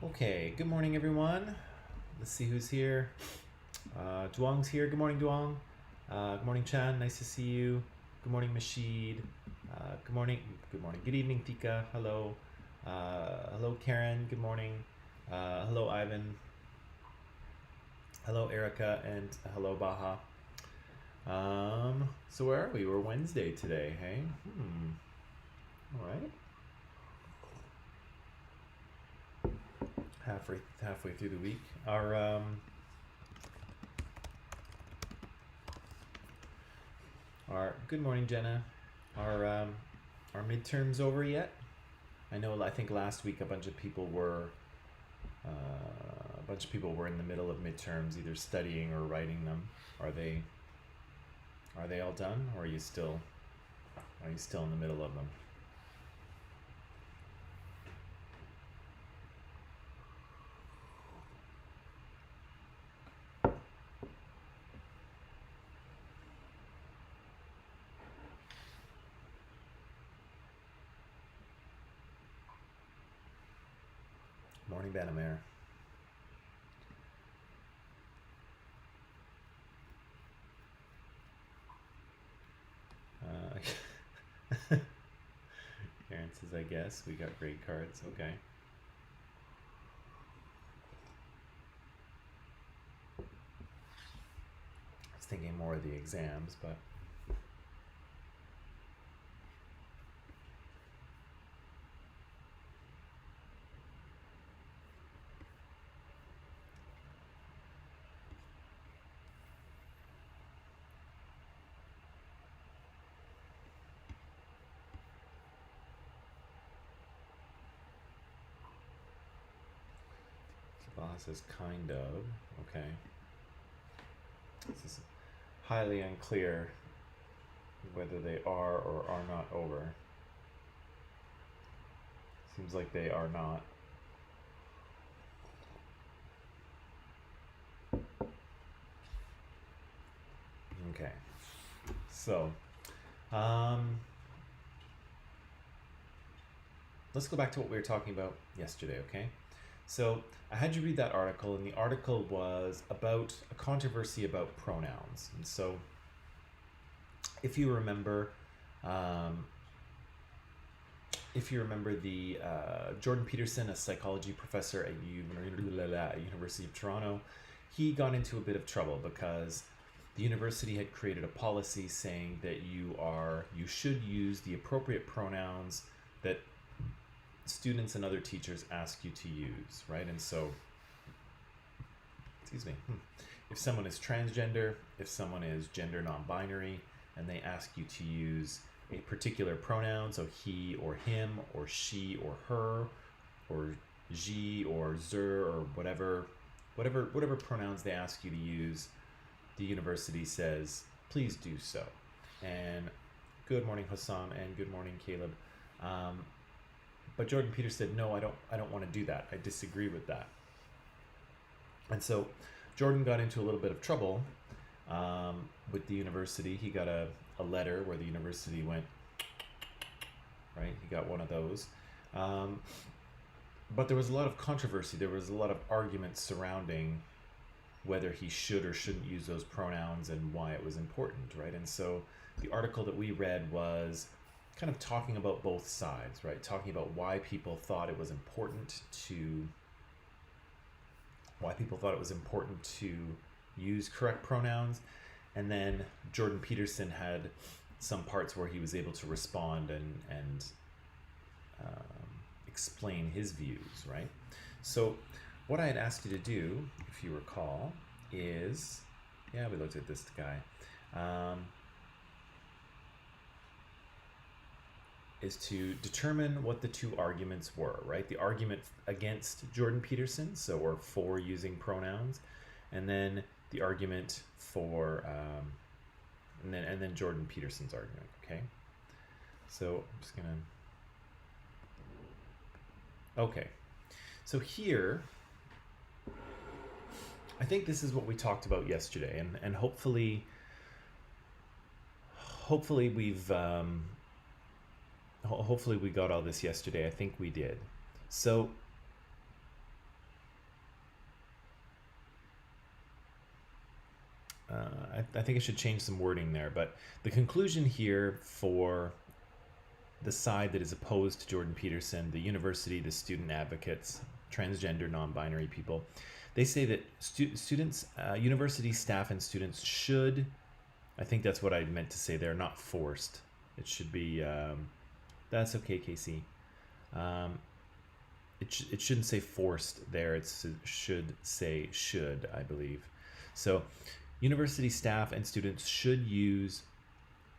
Okay, good morning, everyone. Let's see who's here. Duong's here. Good morning, Duong. Good morning, Chan. Nice to see you. Good morning, Mashid. Good morning. Good morning. Good evening, Tika. Hello. Hello, Karen. Good morning. Hello, Ivan. Hello, Erica, and hello, Baha. So where are we? We're Wednesday today. Hey. All right. Halfway through the week. Our good morning, Jenna. Our midterms over yet? I think last week a bunch of people were in the middle of midterms, either studying or writing them. Are they all done, or are you still in the middle of them? Morning, Banamere. Karen says, I guess we got great cards. Okay. I was thinking more of the exams, but Boss is kind of. Okay. This is highly unclear whether they are or are not over. Seems like they are not. Okay. So, let's go back to what we were talking about yesterday, okay? So I had you read that article, and the article was about a controversy about pronouns. And so, if you remember, the Jordan Peterson, a psychology professor at University of Toronto, he got into a bit of trouble because the university had created a policy saying that you should use the appropriate pronouns that students and other teachers ask you to use, right? And so, excuse me, if someone is transgender, if someone is gender non-binary, and they ask you to use a particular pronoun, so he or him or she or her or she or zer or whatever pronouns they ask you to use, the university says, please do so. And good morning, Hassan, and good morning, Caleb. But Jordan Peterson said, no, I don't want to do that. I disagree with that. And so Jordan got into a little bit of trouble with the university. He got a letter where the university went, right? He got one of those. But there was a lot of controversy. There was a lot of arguments surrounding whether he should or shouldn't use those pronouns and why it was important, right? And so the article that we read was kind of talking about both sides, right? Talking about why people thought it was important to use correct pronouns. And then Jordan Peterson had some parts where he was able to respond and explain his views, right? So what I had asked you to do, if you recall, is, we looked at this guy, is to determine what the two arguments were, right? The argument against Jordan Peterson, or for using pronouns, and then the argument for, and then Jordan Peterson's argument, okay? So I'm just gonna, okay. So here, I think this is what we talked about yesterday, and hopefully we've, hopefully we got all this yesterday. I think we did. So I think I should change some wording there, but the conclusion here for the side that is opposed to Jordan Peterson, the university, the student advocates, transgender, non-binary people, they say that students, university staff and students should, I think that's what I meant to say there, not forced. It should be, that's okay, Casey. It shouldn't say forced there. It should say should, I believe. So university staff and students should use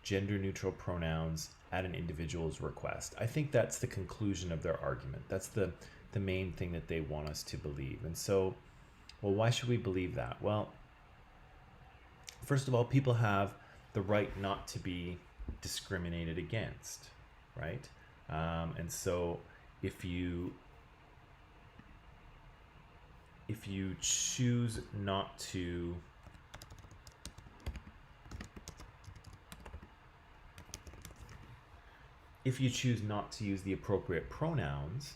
gender neutral pronouns at an individual's request. I think that's the conclusion of their argument. That's the main thing that they want us to believe. And so, well, why should we believe that? Well, first of all, people have the right not to be discriminated against, right? And so if you choose not to use the appropriate pronouns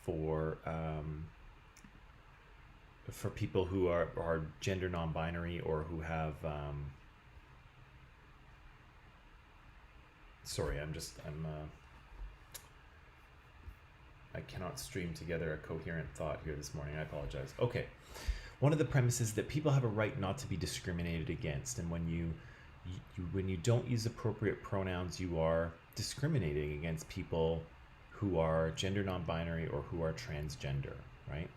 for people who are gender non-binary or who have I cannot stream together a coherent thought here this morning. I apologize. Okay. One of the premises that people have a right not to be discriminated against, and when you don't use appropriate pronouns, you are discriminating against people who are gender non-binary or who are transgender, right?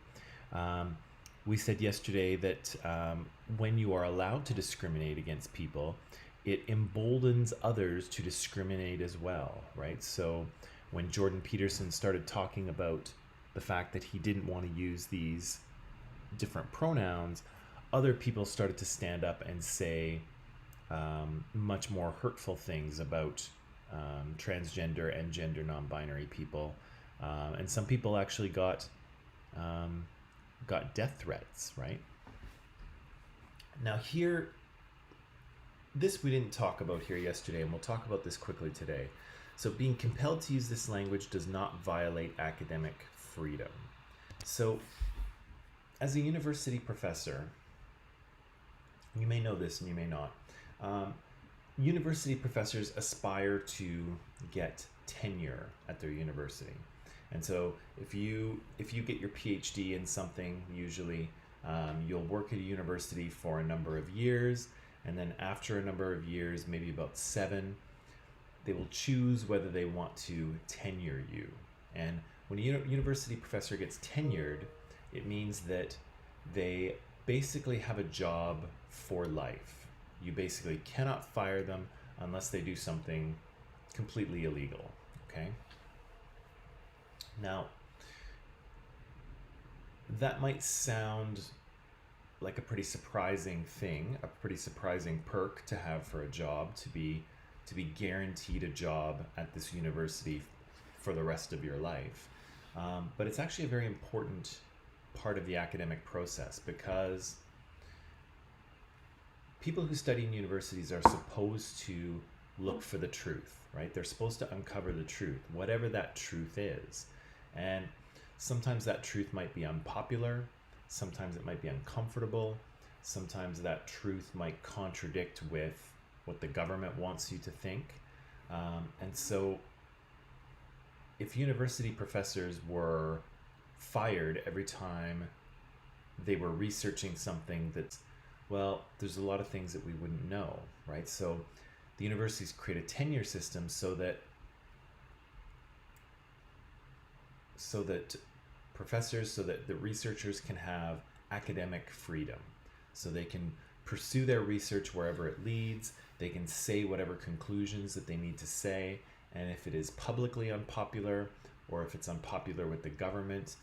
We said yesterday that when you are allowed to discriminate against people, it emboldens others to discriminate as well, right? So when Jordan Peterson started talking about the fact that he didn't want to use these different pronouns, other people started to stand up and say much more hurtful things about transgender and gender non-binary people. And some people actually got death threats, right? Now here, this we didn't talk about here yesterday, and we'll talk about this quickly today. So being compelled to use this language does not violate academic freedom. So as a university professor, you may know this and you may not, university professors aspire to get tenure at their university. And so if you get your PhD in something, usually you'll work at a university for a number of years, and then after a number of years, maybe about 7, they will choose whether they want to tenure you. And when a university professor gets tenured, it means that they basically have a job for life. You basically cannot fire them unless they do something completely illegal, okay? Now, that might sound like a pretty surprising thing, a pretty surprising perk to have for a job, to be guaranteed a job at this university for the rest of your life. But it's actually a very important part of the academic process, because people who study in universities are supposed to look for the truth, right? They're supposed to uncover the truth, whatever that truth is. And sometimes that truth might be unpopular, sometimes it might be uncomfortable, sometimes that truth might contradict with what the government wants you to think. And so if university professors were fired every time they were researching something that's, well, there's a lot of things that we wouldn't know, right? So the universities create a tenure system so that professors, so that the researchers can have academic freedom, so they can pursue their research wherever it leads. They can say whatever conclusions that they need to say, and if it is publicly unpopular or if it's unpopular with the government,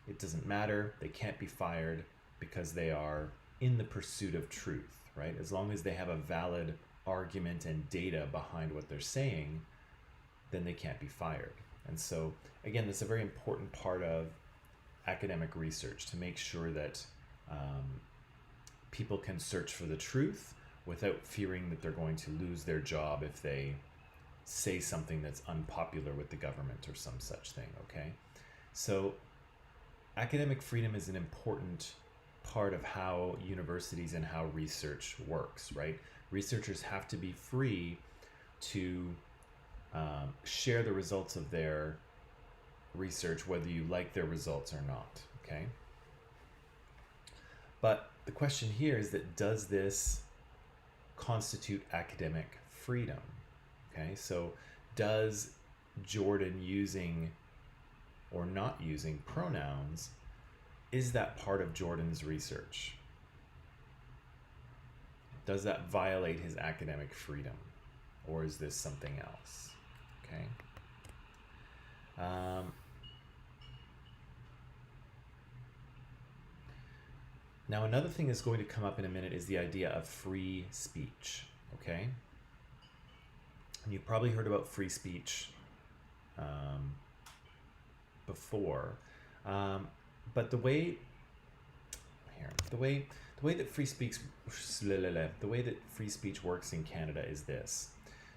it doesn't matter. They can't be fired because they are in the pursuit of truth, right? As long as they have a valid argument and data behind what they're saying, then they can't be fired. And so, again, that's a very important part of academic research, to make sure that people can search for the truth without fearing that they're going to lose their job if they say something that's unpopular with the government or some such thing, okay? So academic freedom is an important part of how universities and how research works, right? Researchers have to be free to share the results of their research, whether you like their results or not, okay? But the question here is that, does this constitute academic freedom? Okay, so does Jordan using or not using pronouns, is that part of Jordan's research? Does that violate his academic freedom? Or is this something else? Okay. Now, another thing that's going to come up in a minute is the idea of free speech. Okay. And you've probably heard about free speech before, but the way that free speech works in Canada is this.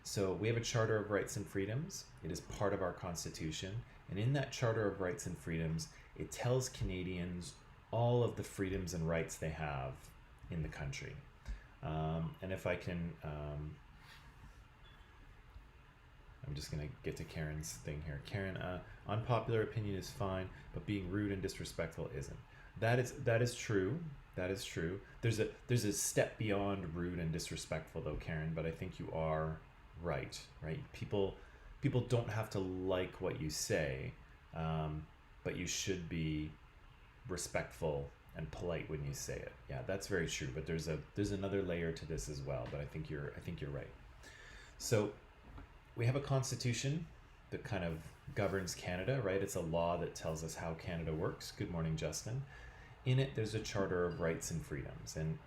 So we have a Charter of Rights and Freedoms. It is part of our Constitution, and in that Charter of Rights and Freedoms, it tells Canadians all of the freedoms and rights they have in the country. And if I can, I'm just going to get to Karen's thing here. Karen, unpopular opinion is fine, but being rude and disrespectful isn't. That is true. That is true. There's a step beyond rude and disrespectful, though, Karen. But I think you are right. Right? People don't have to like what you say, but you should be respectful and polite when you say it. Yeah, that's very true. But there's another layer to this as well. But I think you're right. So we have a constitution that kind of governs Canada, right? It's a law that tells us how Canada works. Good morning, Justin. In it, there's a Charter of Rights and Freedoms. And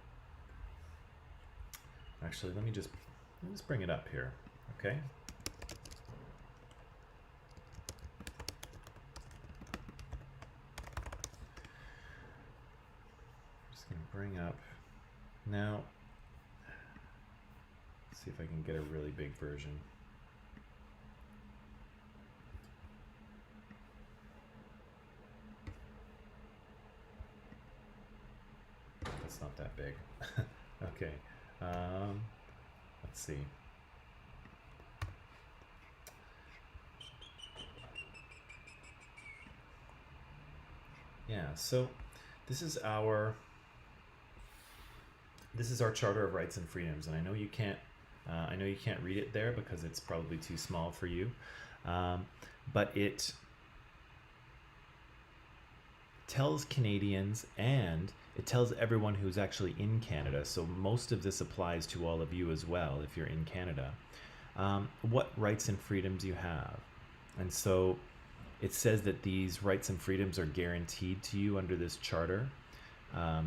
actually, let me just bring it up here, okay? Just going to bring up now. Let's see if I can get a really big version. It's not that big. Okay. Let's see. Yeah, so this is our Charter of Rights and Freedoms, and I know you can't read it there because it's probably too small for you, but it tells Canadians, and it tells everyone who's actually in Canada, so most of this applies to all of you as well if you're in Canada, what rights and freedoms you have. And so it says that these rights and freedoms are guaranteed to you under this charter.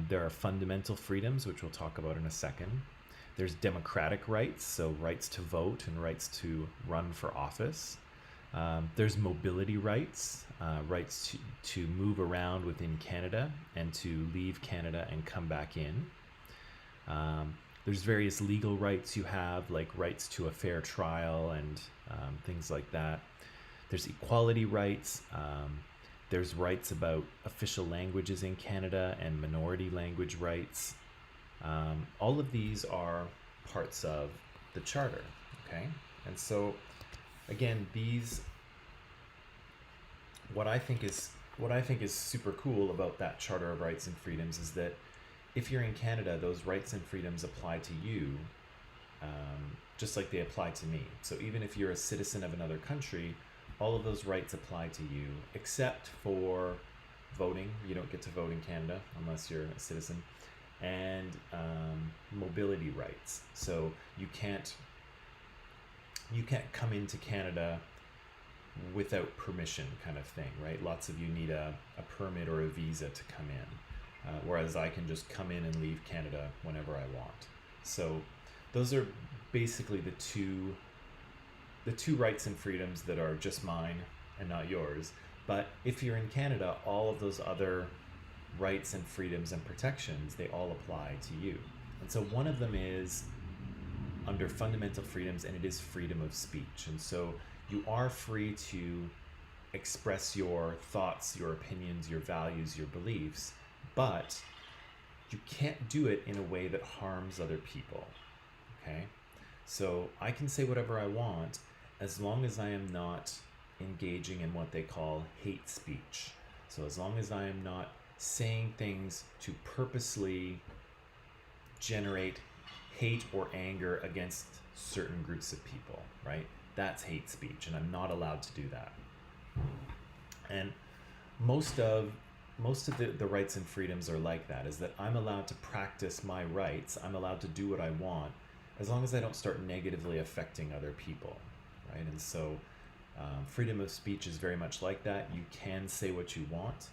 There are fundamental freedoms, which we'll talk about in a second. There's democratic rights, so rights to vote and rights to run for office. There's mobility rights, rights to move around within Canada and to leave Canada and come back in. There's various legal rights you have, like rights to a fair trial and things like that. There's equality rights. There's rights about official languages in Canada and minority language rights. All of these are parts of the Charter, okay? And so, again, what I think is super cool about that Charter of Rights and Freedoms is that if you're in Canada, those rights and freedoms apply to you just like they apply to me. So even if you're a citizen of another country, all of those rights apply to you, except for voting. You don't get to vote in Canada unless you're a citizen. And mobility rights. So you can't come into Canada without permission, kind of thing, right? Lots of you need a permit or a visa to come in, whereas I can just come in and leave Canada whenever I want. So those are basically the two rights and freedoms that are just mine and not yours. But if you're in Canada, all of those other rights and freedoms and protections, they all apply to you. And so one of them is under fundamental freedoms, and it is freedom of speech. And so you are free to express your thoughts, your opinions, your values, your beliefs, but you can't do it in a way that harms other people. Okay? So I can say whatever I want as long as I am not engaging in what they call hate speech. So as long as I am not saying things to purposely generate hate or anger against certain groups of people, right? That's hate speech, and I'm not allowed to do that. And most of the rights and freedoms are like that, is that I'm allowed to practice my rights, I'm allowed to do what I want, as long as I don't start negatively affecting other people, right? And so freedom of speech is very much like that. You can say what you want,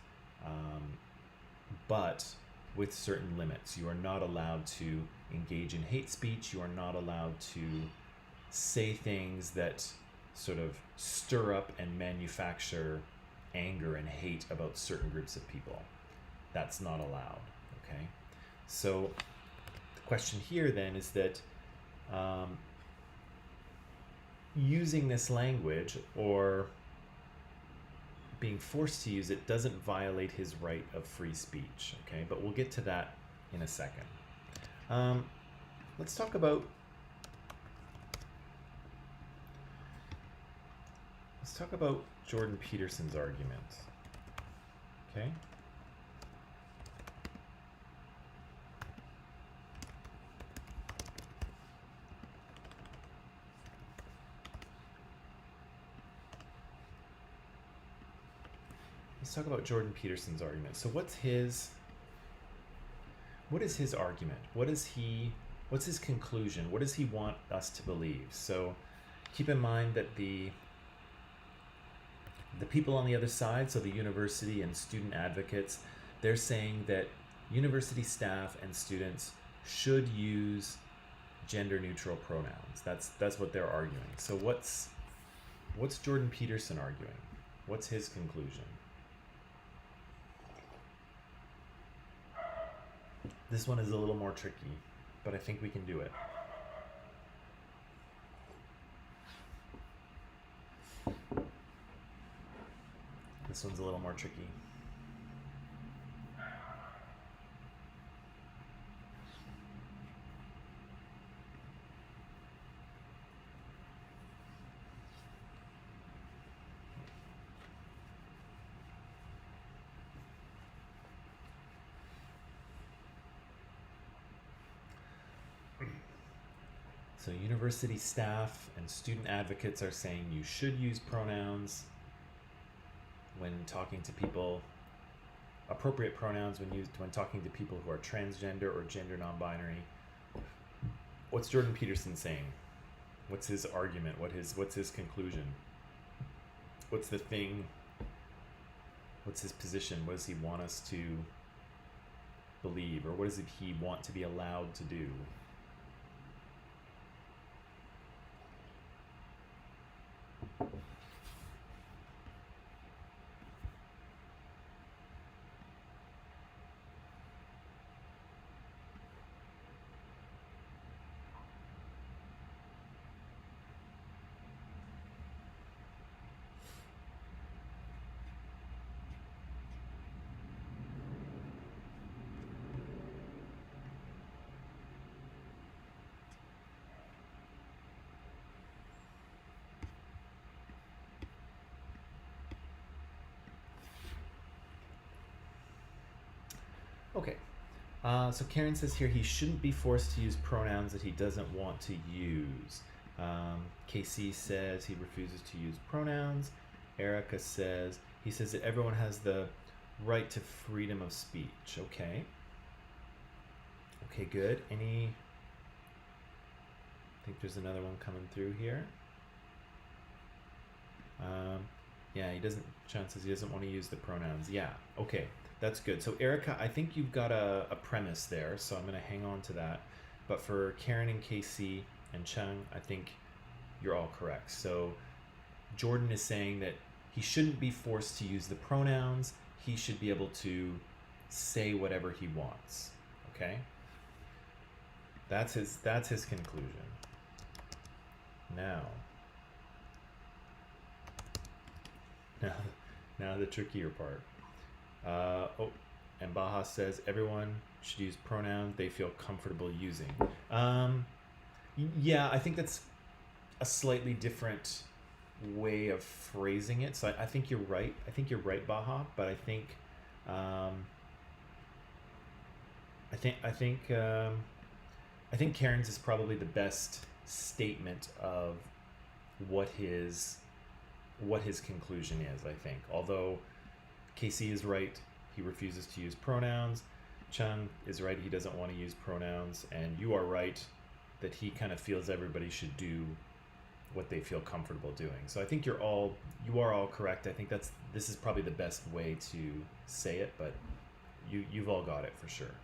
but with certain limits. You are not allowed to engage in hate speech. You are not allowed to say things that sort of stir up and manufacture anger and hate about certain groups of people. That's not allowed, okay? So the question here then is that using this language or being forced to use it doesn't violate his right of free speech, okay? But we'll get to that in a second. Let's talk about Jordan Peterson's argument, okay? Let's talk about Jordan Peterson's argument. So what is his argument? What's his conclusion? What does he want us to believe? So keep in mind that the people on the other side, so the university and student advocates, they're saying that university staff and students should use gender neutral pronouns. That's what they're arguing. So what's Jordan Peterson arguing? What's his conclusion? This one is a little more tricky, but I think we can do it. This one's a little more tricky. So university staff and student advocates are saying you should use pronouns when talking to people, appropriate pronouns when talking to people who are transgender or gender non-binary. What's Jordan Peterson saying? What's his argument? What's his conclusion? What's the thing? What's his position? What does he want us to believe, or what does he want to be allowed to do? Okay, so Karen says here he shouldn't be forced to use pronouns that he doesn't want to use. KC says he refuses to use pronouns. Erica says he says that everyone has the right to freedom of speech. Okay. Okay, good. I think there's another one coming through here. Yeah, Sean says he doesn't want to use the pronouns. Yeah, okay. That's good. So Erica, I think you've got a premise there, so I'm going to hang on to that. But for Karen and Casey and Chung, I think you're all correct. So Jordan is saying that he shouldn't be forced to use the pronouns. He should be able to say whatever he wants. Okay? That's his conclusion. Now the trickier part. And Baha says everyone should use pronouns they feel comfortable using. Yeah, I think that's a slightly different way of phrasing it. So I think you're right. I think you're right, Baha. But um, I think Karen's is probably the best statement of what his conclusion is. I think, although Casey is right, he refuses to use pronouns. Chung is right, he doesn't want to use pronouns, and you are right that he kind of feels everybody should do what they feel comfortable doing. So I think you are all correct. I think this is probably the best way to say it, but you've all got it for sure.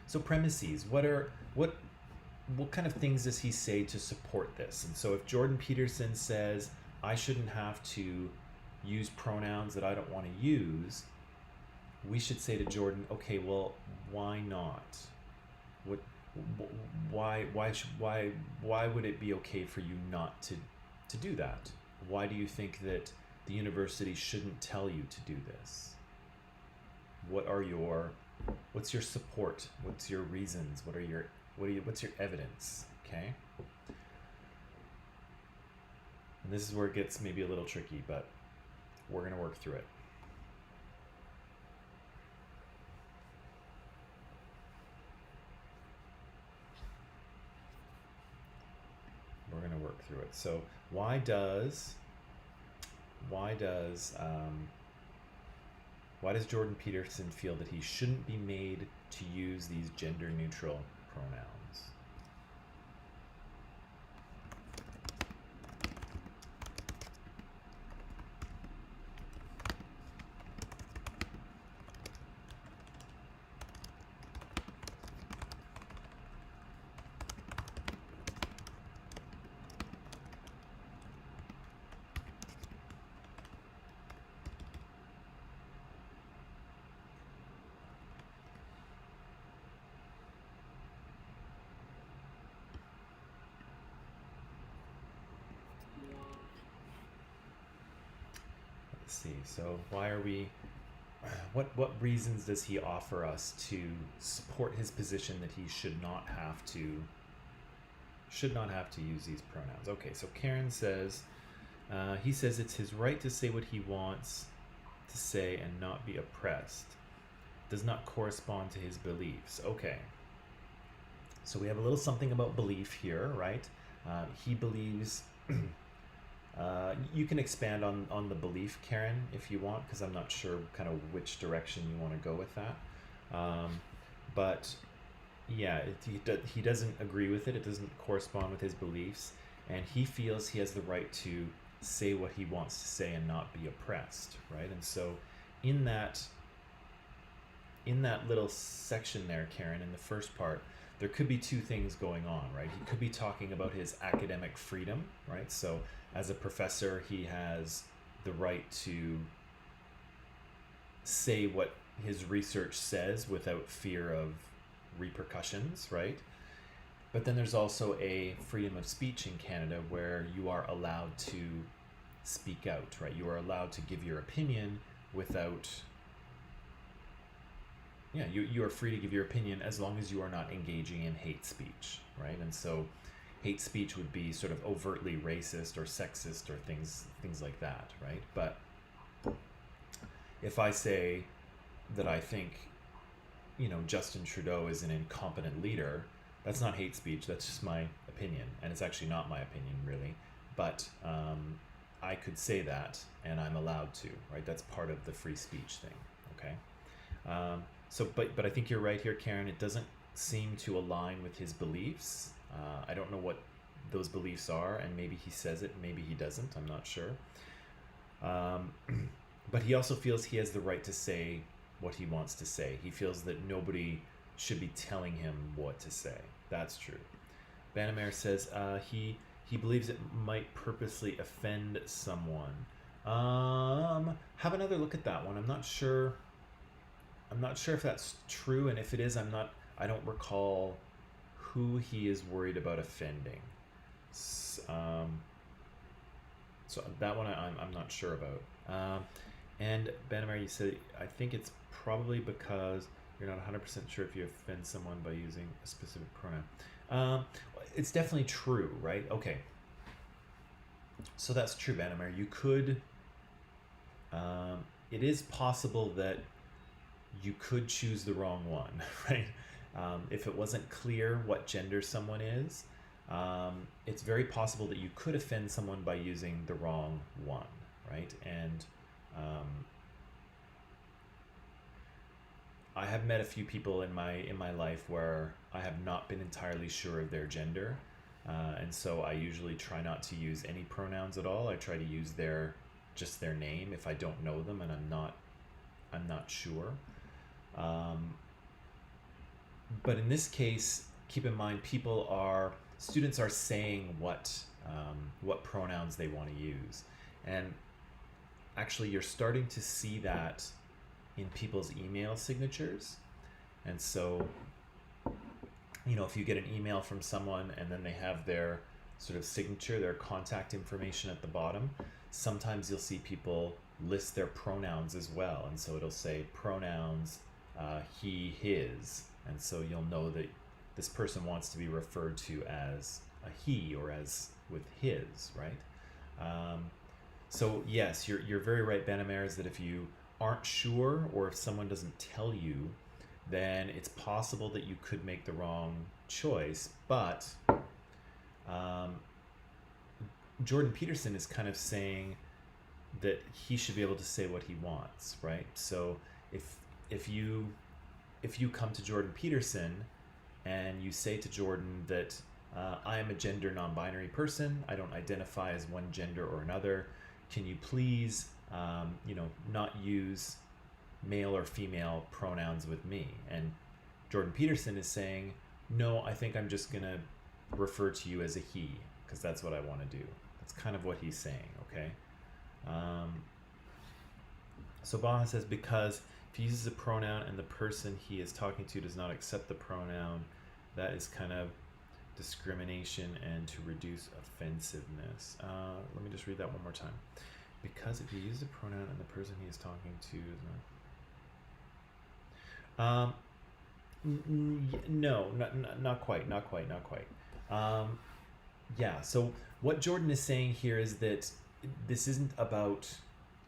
So premises, what kind of things does he say to support this? And so if Jordan Peterson says, I shouldn't have to use pronouns that I don't want to use, we should say to Jordan, okay, well, why not? Why would it be okay for you not to do that? Why do you think that the university shouldn't tell you to do this? What's your support? What's your reasons? What's your evidence? Okay. And this is where it gets maybe a little tricky, but we're going to work through it. We're going to work through it. So why does Jordan Peterson feel that he shouldn't be made to use these gender neutral pronouns? See, so why are we what reasons does he offer us to support his position that he should not have to use these pronouns? Okay, so Karen says he says it's his right to say what he wants to say and not be oppressed. Does not correspond to his beliefs. Okay, so we have a little something about belief here, right? He believes you can expand on the belief, Karen, if you want, because I'm not sure kind of which direction you want to go with that. But yeah, he doesn't agree with it. It doesn't correspond with his beliefs, and he feels he has the right to say what he wants to say and not be oppressed, right? And so in that little section there, Karen, in the first part, there could be two things going on, right? He could be talking about his academic freedom, right? So as a professor, he has the right to say what his research says without fear of repercussions, right? But then there's also a freedom of speech in Canada where you are allowed to speak out, right? You are allowed to give your opinion without... Yeah, you are free to give your opinion as long as you are not engaging in hate speech, right? And so hate speech would be sort of overtly racist or sexist or things like that, right? But if I say that I think, Justin Trudeau is an incompetent leader, that's not hate speech, that's just my opinion. And it's actually not my opinion, really. But I could say that, and I'm allowed to, right? That's part of the free speech thing, okay? But I think you're right here, Karen. It doesn't seem to align with his beliefs. I don't know what those beliefs are, and maybe he says it, maybe he doesn't. I'm not sure. But he also feels he has the right to say what he wants to say. He feels that nobody should be telling him what to say. That's true. Bannerman says he believes it might purposely offend someone. Have another look at that one. I'm not sure if that's true, and if it is, I don't recall who he is worried about offending. So that one I'm not sure about. And Banamar, you said, I think it's probably because you're not 100% sure if you offend someone by using a specific pronoun. It's definitely true, right? Okay. So that's true, Banamar. You could, it is possible that you could choose the wrong one, right? If it wasn't clear what gender someone is, it's very possible that you could offend someone by using the wrong one, right? And I have met a few people in my life where I have not been entirely sure of their gender, and so I usually try not to use any pronouns at all. I try to use just their name if I don't know them and I'm not sure. But in this case, keep in mind students are saying what pronouns they want to use, and actually you're starting to see that in people's email signatures. And so, if you get an email from someone and then they have their sort of signature, their contact information at the bottom, sometimes you'll see people list their pronouns as well. And so it'll say pronouns, he, his. And so you'll know that this person wants to be referred to as a he or as with his, right? So yes, you're very right, Banamar, is that if you aren't sure or if someone doesn't tell you, then it's possible that you could make the wrong choice. But Jordan Peterson is kind of saying that he should be able to say what he wants, right? So if you come to Jordan Peterson and you say to Jordan that I am a gender non-binary person, I don't identify as one gender or another, can you please not use male or female pronouns with me? And Jordan Peterson is saying, no, I think I'm just gonna refer to you as a he because that's what I want to do. That's kind of what he's saying, okay? So Baha says, because if he uses a pronoun and the person he is talking to does not accept the pronoun, that is kind of discrimination and to reduce offensiveness. Let me just read that one more time. Because if you use a pronoun and the person he is talking to is not... no, not quite. Yeah, so what Jordan is saying here is that this isn't about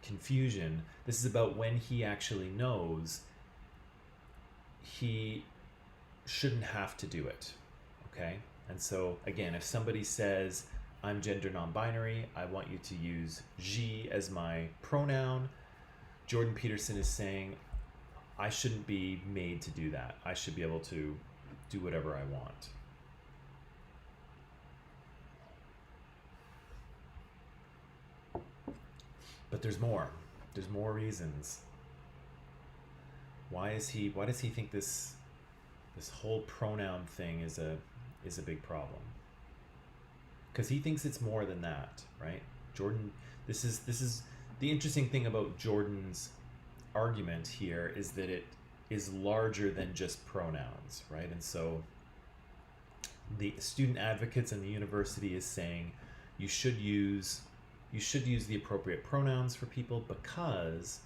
confusion. This is about when he actually knows he shouldn't have to do it, okay? And so, again, if somebody says, I'm gender non-binary, I want you to use she as my pronoun, Jordan Peterson is saying, I shouldn't be made to do that. I should be able to do whatever I want. But there's more. There's more reasons. Why does he think this whole pronoun thing is a big problem? Because he thinks it's more than that, right? Jordan, this is the interesting thing about Jordan's argument here is that it is larger than just pronouns, right? And so the student advocates and the university is saying you should use the appropriate pronouns for people because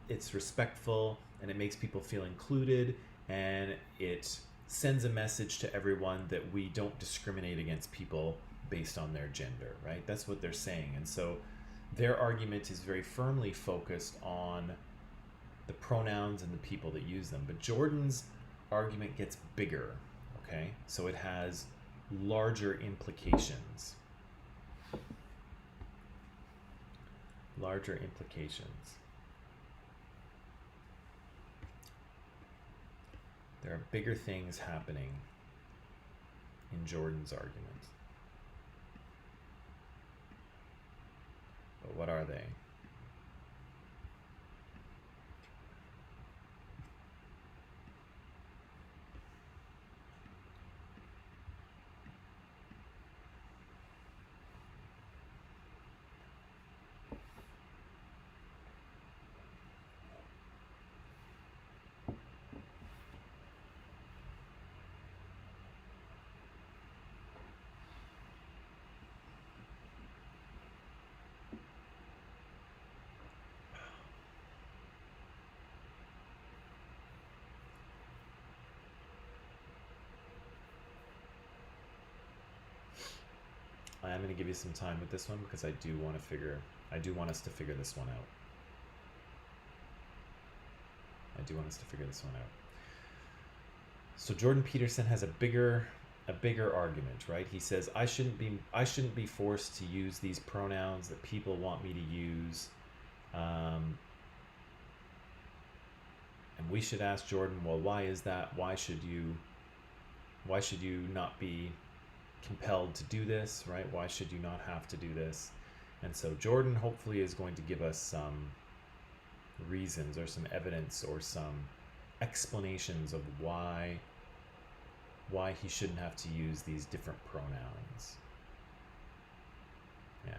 it's respectful and it makes people feel included, and it sends a message to everyone that we don't discriminate against people based on their gender, right? That's what they're saying. And so their argument is very firmly focused on the pronouns and the people that use them. But Jordan's argument gets bigger, okay? So it has larger implications. Larger implications. There are bigger things happening in Jordan's argument. But what are they? I'm going to give you some time with this one because I do want us to figure this one out. So Jordan Peterson has a bigger argument, right? He says I shouldn't be forced to use these pronouns that people want me to use, and we should ask Jordan, well, why is that? Why should you not be compelled to do this, right? Why should you not have to do this? And so Jordan hopefully is going to give us some reasons or some evidence or some explanations of why he shouldn't have to use these different pronouns. Yeah.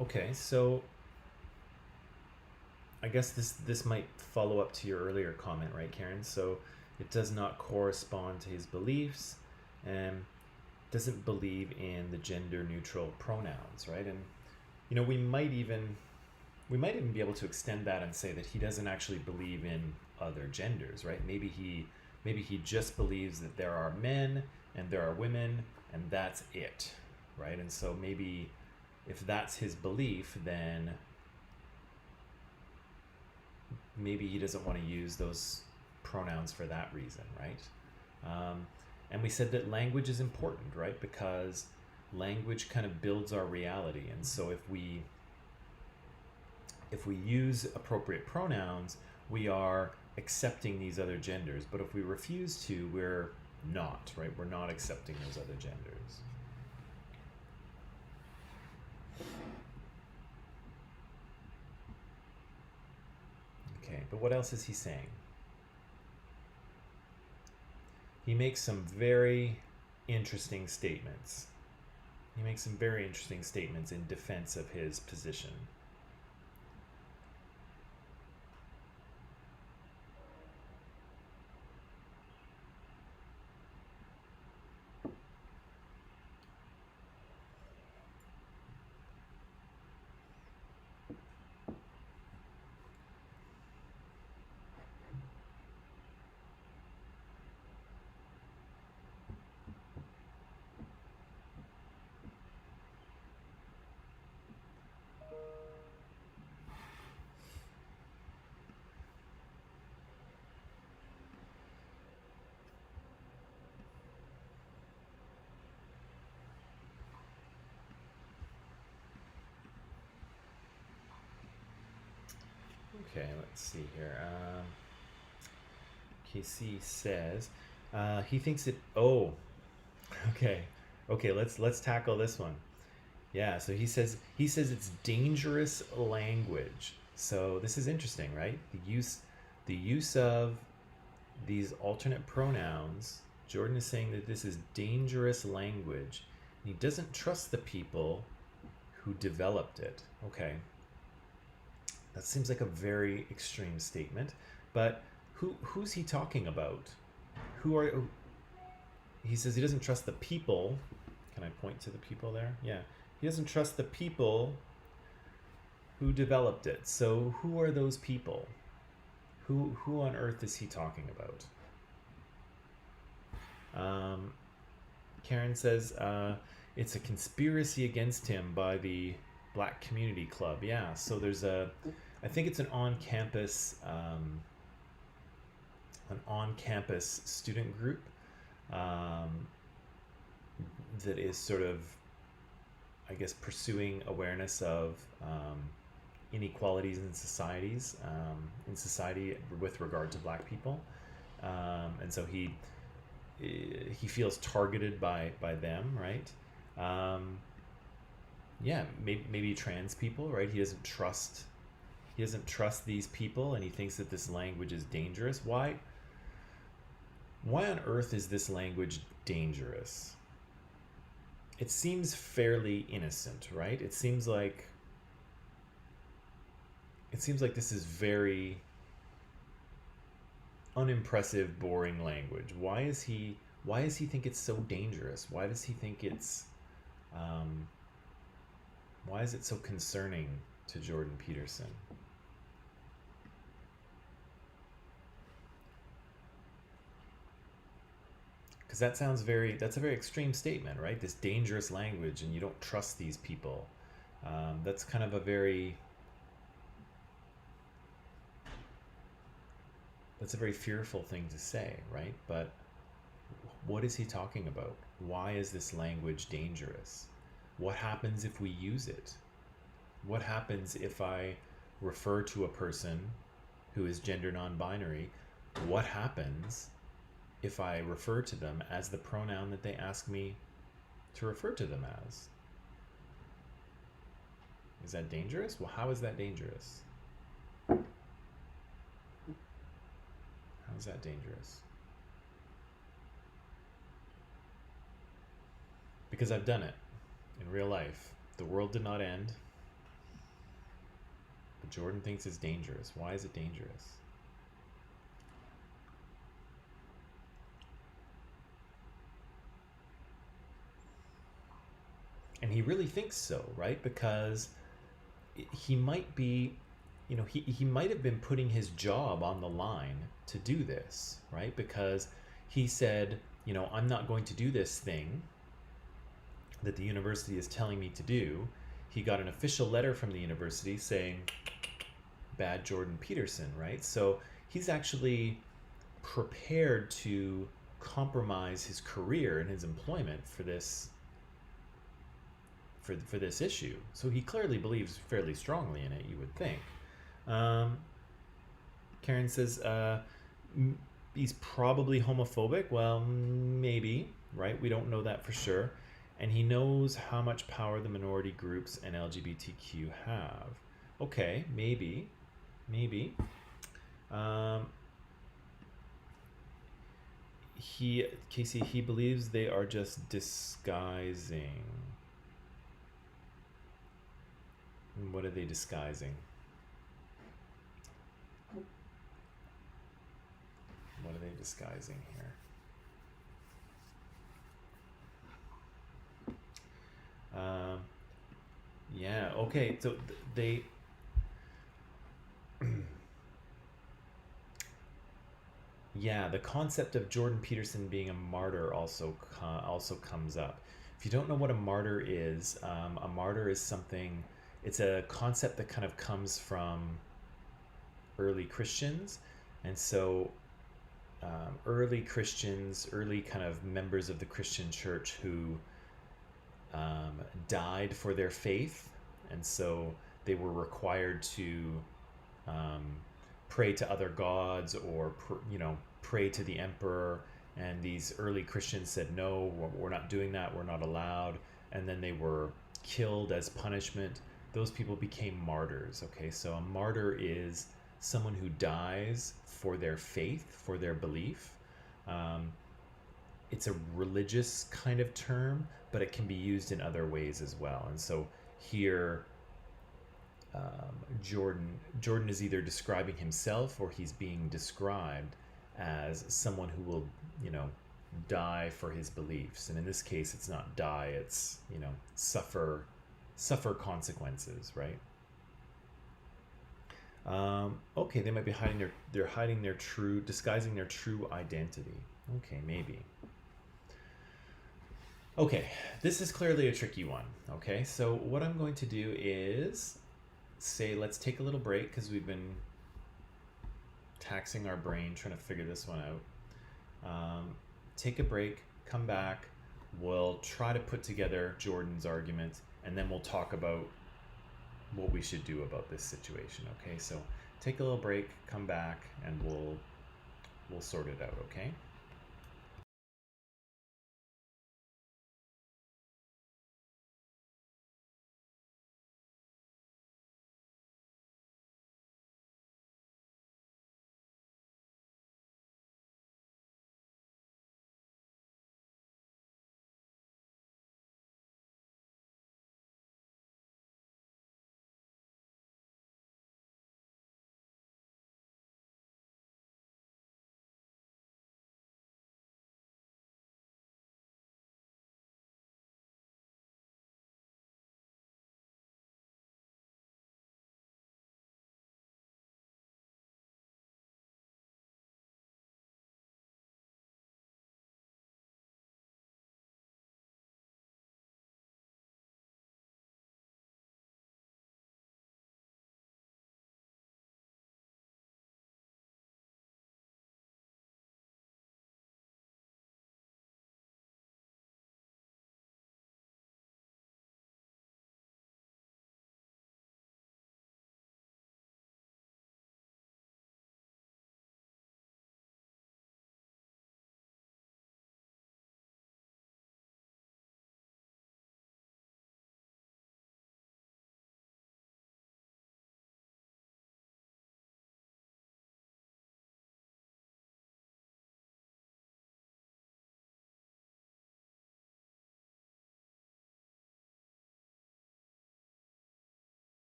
Okay, so I guess this might follow up to your earlier comment, right, Karen? So it does not correspond to his beliefs and doesn't believe in the gender neutral pronouns, right? And we might even be able to extend that and say that he doesn't actually believe in other genders, right? Maybe he just believes that there are men and there are women and that's it, right? And so maybe if that's his belief, then maybe he doesn't want to use those pronouns for that reason, right? And we said that language is important, right? Because language kind of builds our reality. And so if we use appropriate pronouns, we are accepting these other genders. But if we refuse to, we're not, right? We're not accepting those other genders. Okay, but what else is he saying? He makes some very interesting statements. He makes some very interesting statements in defense of his position. Okay, let's see here. KC says he thinks it. Oh, okay. Let's tackle this one. Yeah. So he says it's dangerous language. So this is interesting, right? The use of these alternate pronouns. Jordan is saying that this is dangerous language. He doesn't trust the people who developed it. Okay. That seems like a very extreme statement, but who's he talking about? He says he doesn't trust the people. Can I point to the people there? Yeah. He doesn't trust the people who developed it. So who are those people? Who on earth is he talking about? Karen says it's a conspiracy against him by the Black Community Club. Yeah, so there's I think it's an on-campus student group that is sort of, I guess, pursuing awareness of inequalities in society with regard to Black people, and so he feels targeted by them, right? Yeah, maybe trans people, right? He doesn't trust these people, and he thinks that this language is dangerous. Why on earth is this language dangerous? It seems fairly innocent, right? It seems like this is very unimpressive, boring language. Why does he think it's so dangerous? Why does he think it's why is it so concerning to Jordan Peterson? Because that's a very extreme statement, right? This dangerous language, and you don't trust these people. That's kind of a very fearful thing to say, right? But what is he talking about? Why is this language dangerous? What happens if we use it? What happens if I refer to a person who is gender non-binary? What happens if I refer to them as the pronoun that they ask me to refer to them as? Is that dangerous? Well, how is that dangerous? How is that dangerous? Because I've done it in real life. The world did not end. But Jordan thinks it's dangerous. Why is it dangerous? And he really thinks so, right? Because he might be, he might have been putting his job on the line to do this, right? Because he said, I'm not going to do this thing that the university is telling me to do. He got an official letter from the university saying, bad Jordan Peterson, right? So he's actually prepared to compromise his career and his employment for this issue. So he clearly believes fairly strongly in it, you would think. Karen says he's probably homophobic. Well, maybe, right? We don't know that for sure. And he knows how much power the minority groups and LGBTQ have. Okay, maybe. Casey, he believes they are just disguising. What are they disguising? What are they disguising here? Yeah, okay, so they yeah, the concept of Jordan Peterson being a martyr also comes up. If you don't know what a martyr is something. It's a concept that kind of comes from early Christians, and so early Christians, early kind of members of the Christian church who died for their faith, and so they were required to pray to other gods or pray to the emperor, and these early Christians said, no, we're not doing that, we're not allowed, and then they were killed as punishment. Those people became martyrs. Okay, so a martyr is someone who dies for their faith, for their belief. It's a religious kind of term, but it can be used in other ways as well. And so here, Jordan is either describing himself or he's being described as someone who will, die for his beliefs. And in this case, it's not die; it's suffer consequences, right? Okay, they might be disguising their true identity. Okay, maybe. Okay, this is clearly a tricky one. Okay, so what I'm going to do is say, let's take a little break because we've been taxing our brain trying to figure this one out. Take a break, come back, we'll try to put together Jordan's argument, and then we'll talk about what we should do about this situation. Okay, so take a little break, come back, and we'll sort it out. Okay.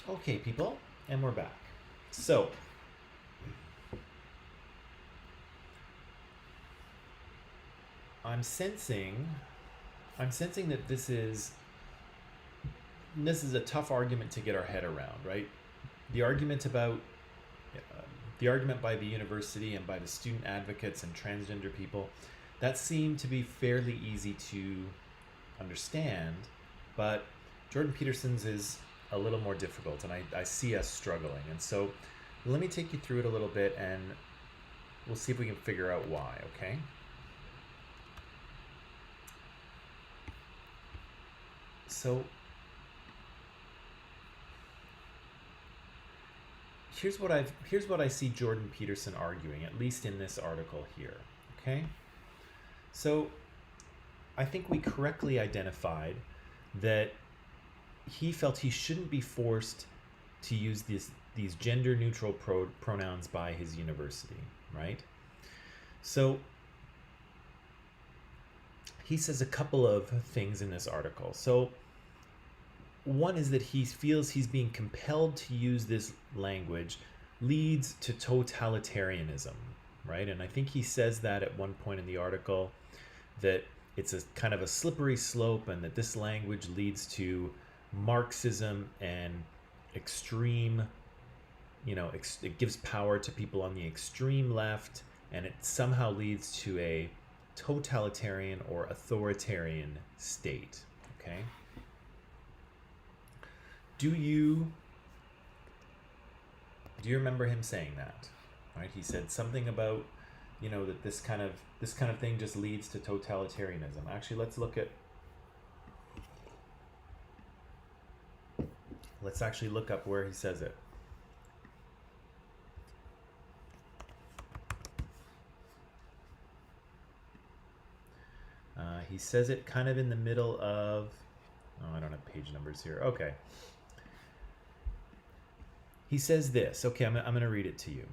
Okay, people, and we're back. So, I'm sensing, I'm sensing that this is a tough argument to get our head around, right? The argument about uh, the argument by the university and by the student advocates and transgender people, that seemed to be fairly easy to understand, but Jordan Peterson's is a little more difficult, and I see us struggling. And so let me take you through it a little bit, and we'll see if we can figure out why, okay? So here's what I see Jordan Peterson arguing, at least in this article here, okay? So I think we correctly identified that he felt he shouldn't be forced to use these gender neutral pronouns by his university, right? So he says a couple of things in this article. So one is that he feels he's being compelled to use this language leads to totalitarianism, right? And I think he says that at one point in the article, that it's a kind of a slippery slope, and that this language leads to Marxism and extreme, it gives power to people on the extreme left, and it somehow leads to a totalitarian or authoritarian state, okay? Do you remember him saying that? Right? He said something about, that this kind of thing just leads to totalitarianism. Actually, let's actually look up where he says it. He says it kind of in the middle of, I don't have page numbers here. Okay. He says this. Okay, I'm going to read it to you.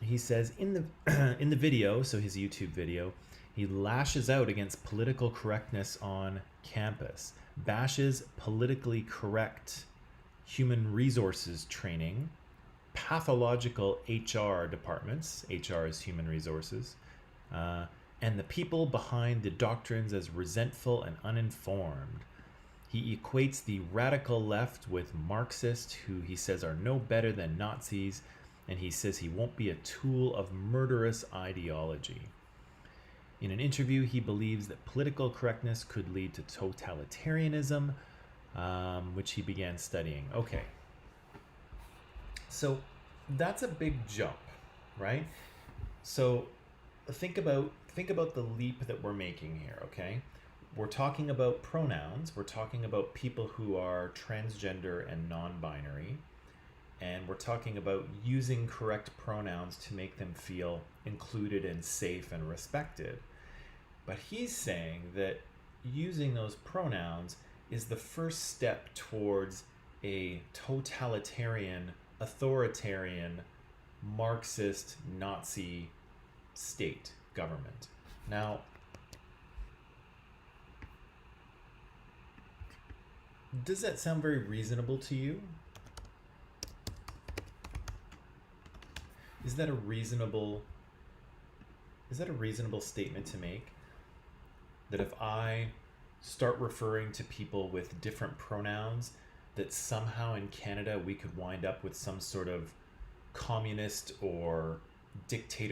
He says in the video, so his YouTube video, he lashes out against political correctness on campus, bashes politically correct human resources training, pathological HR departments, HR is human resources, and the people behind the doctrines as resentful and uninformed. He equates the radical left with Marxists, who he says are no better than Nazis, and he says he won't be a tool of murderous ideology. In an interview, he believes that political correctness could lead to totalitarianism, which he began studying. Okay. So that's a big jump, right? So think about the leap that we're making here, okay? We're talking about pronouns. We're talking about people who are transgender and non-binary. And we're talking about using correct pronouns to make them feel included and safe and respected. But he's saying that using those pronouns is the first step towards a totalitarian, authoritarian, Marxist, Nazi state government. Now, does that sound very reasonable to you? Is that a reasonable statement to make? That if I start referring to people with different pronouns, that somehow in Canada we could wind up with some sort of communist or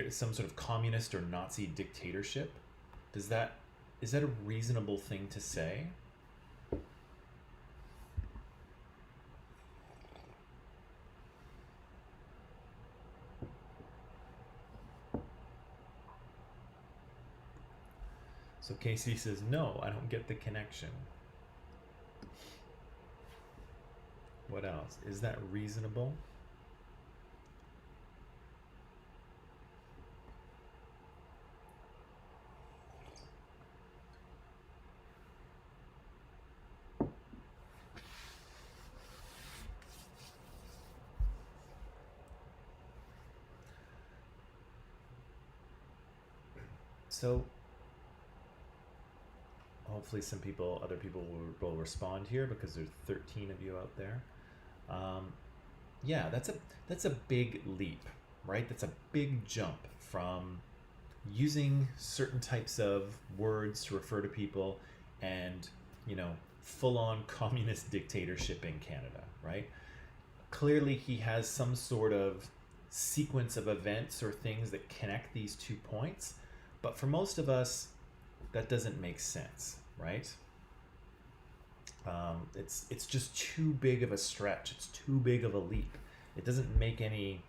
some sort of communist or Nazi dictatorship? Is that a reasonable thing to say? So Casey says, no, I don't get the connection. What else? Is that reasonable? So hopefully other people will respond here, because there's 13 of you out there. Yeah, that's a big leap, right? That's a big jump from using certain types of words to refer to people and, you know, full on communist dictatorship in Canada, right? Clearly, he has some sort of sequence of events or things that connect these 2 points, but for most of us, that doesn't make sense, right? It's just too big of a stretch. It's too big of a leap. It doesn't make any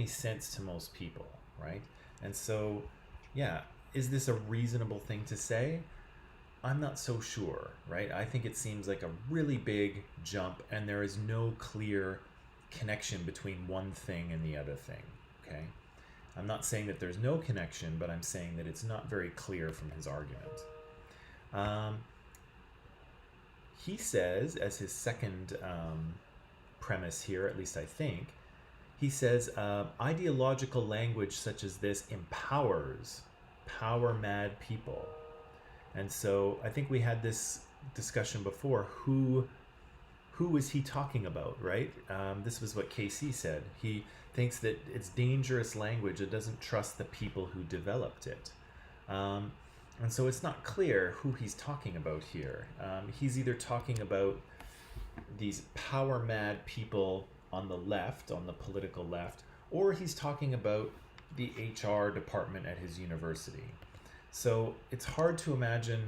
sense to most people, right? And so, yeah, is this a reasonable thing to say? I'm not so sure, right? I think it seems like a really big jump, and there is no clear connection between one thing and the other thing, okay? I'm not saying that there's no connection, but I'm saying that it's not very clear from his argument. He says, as his second premise here, at least I think, he says, ideological language such as this empowers power-mad people. And so I think we had this discussion before. Who was he talking about, right? This was what KC said. He thinks that it's dangerous language. It doesn't trust the people who developed it. And so it's not clear who he's talking about here. He's either talking about these power-mad people on the left, on the political left, or he's talking about the HR department at his university. So it's hard to imagine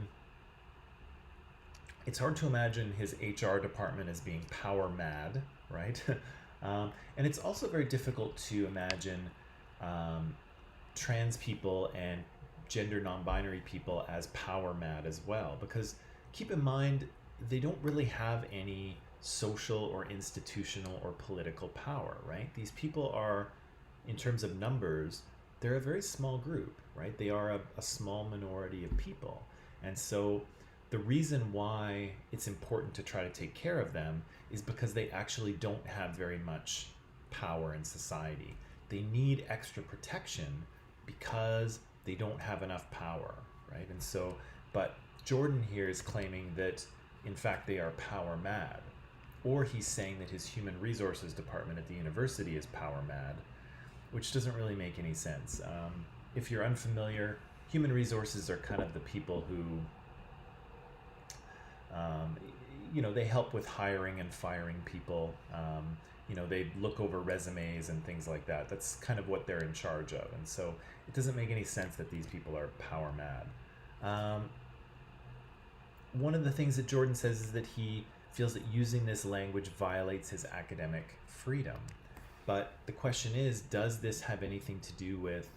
his HR department as being power mad, right? And it's also very difficult to imagine trans people and gender non-binary people as power mad as well, because keep in mind, they don't really have any social or institutional or political power, right? These people are, in terms of numbers, they're a very small group, right? They are a small minority of people. And so the reason why it's important to try to take care of them is because they actually don't have very much power in society. They need extra protection because they don't have enough power, right? And so, but Jordan here is claiming that, in fact, they are power mad. Or he's saying that his human resources department at the university is power mad, which doesn't really make any sense. If you're unfamiliar, human resources are kind of the people who, they help with hiring and firing people. They look over resumes and things like that. That's kind of what they're in charge of. And so it doesn't make any sense that these people are power mad. One of the things that Jordan says is that he feels that using this language violates his academic freedom. But the question is, does this have anything to do with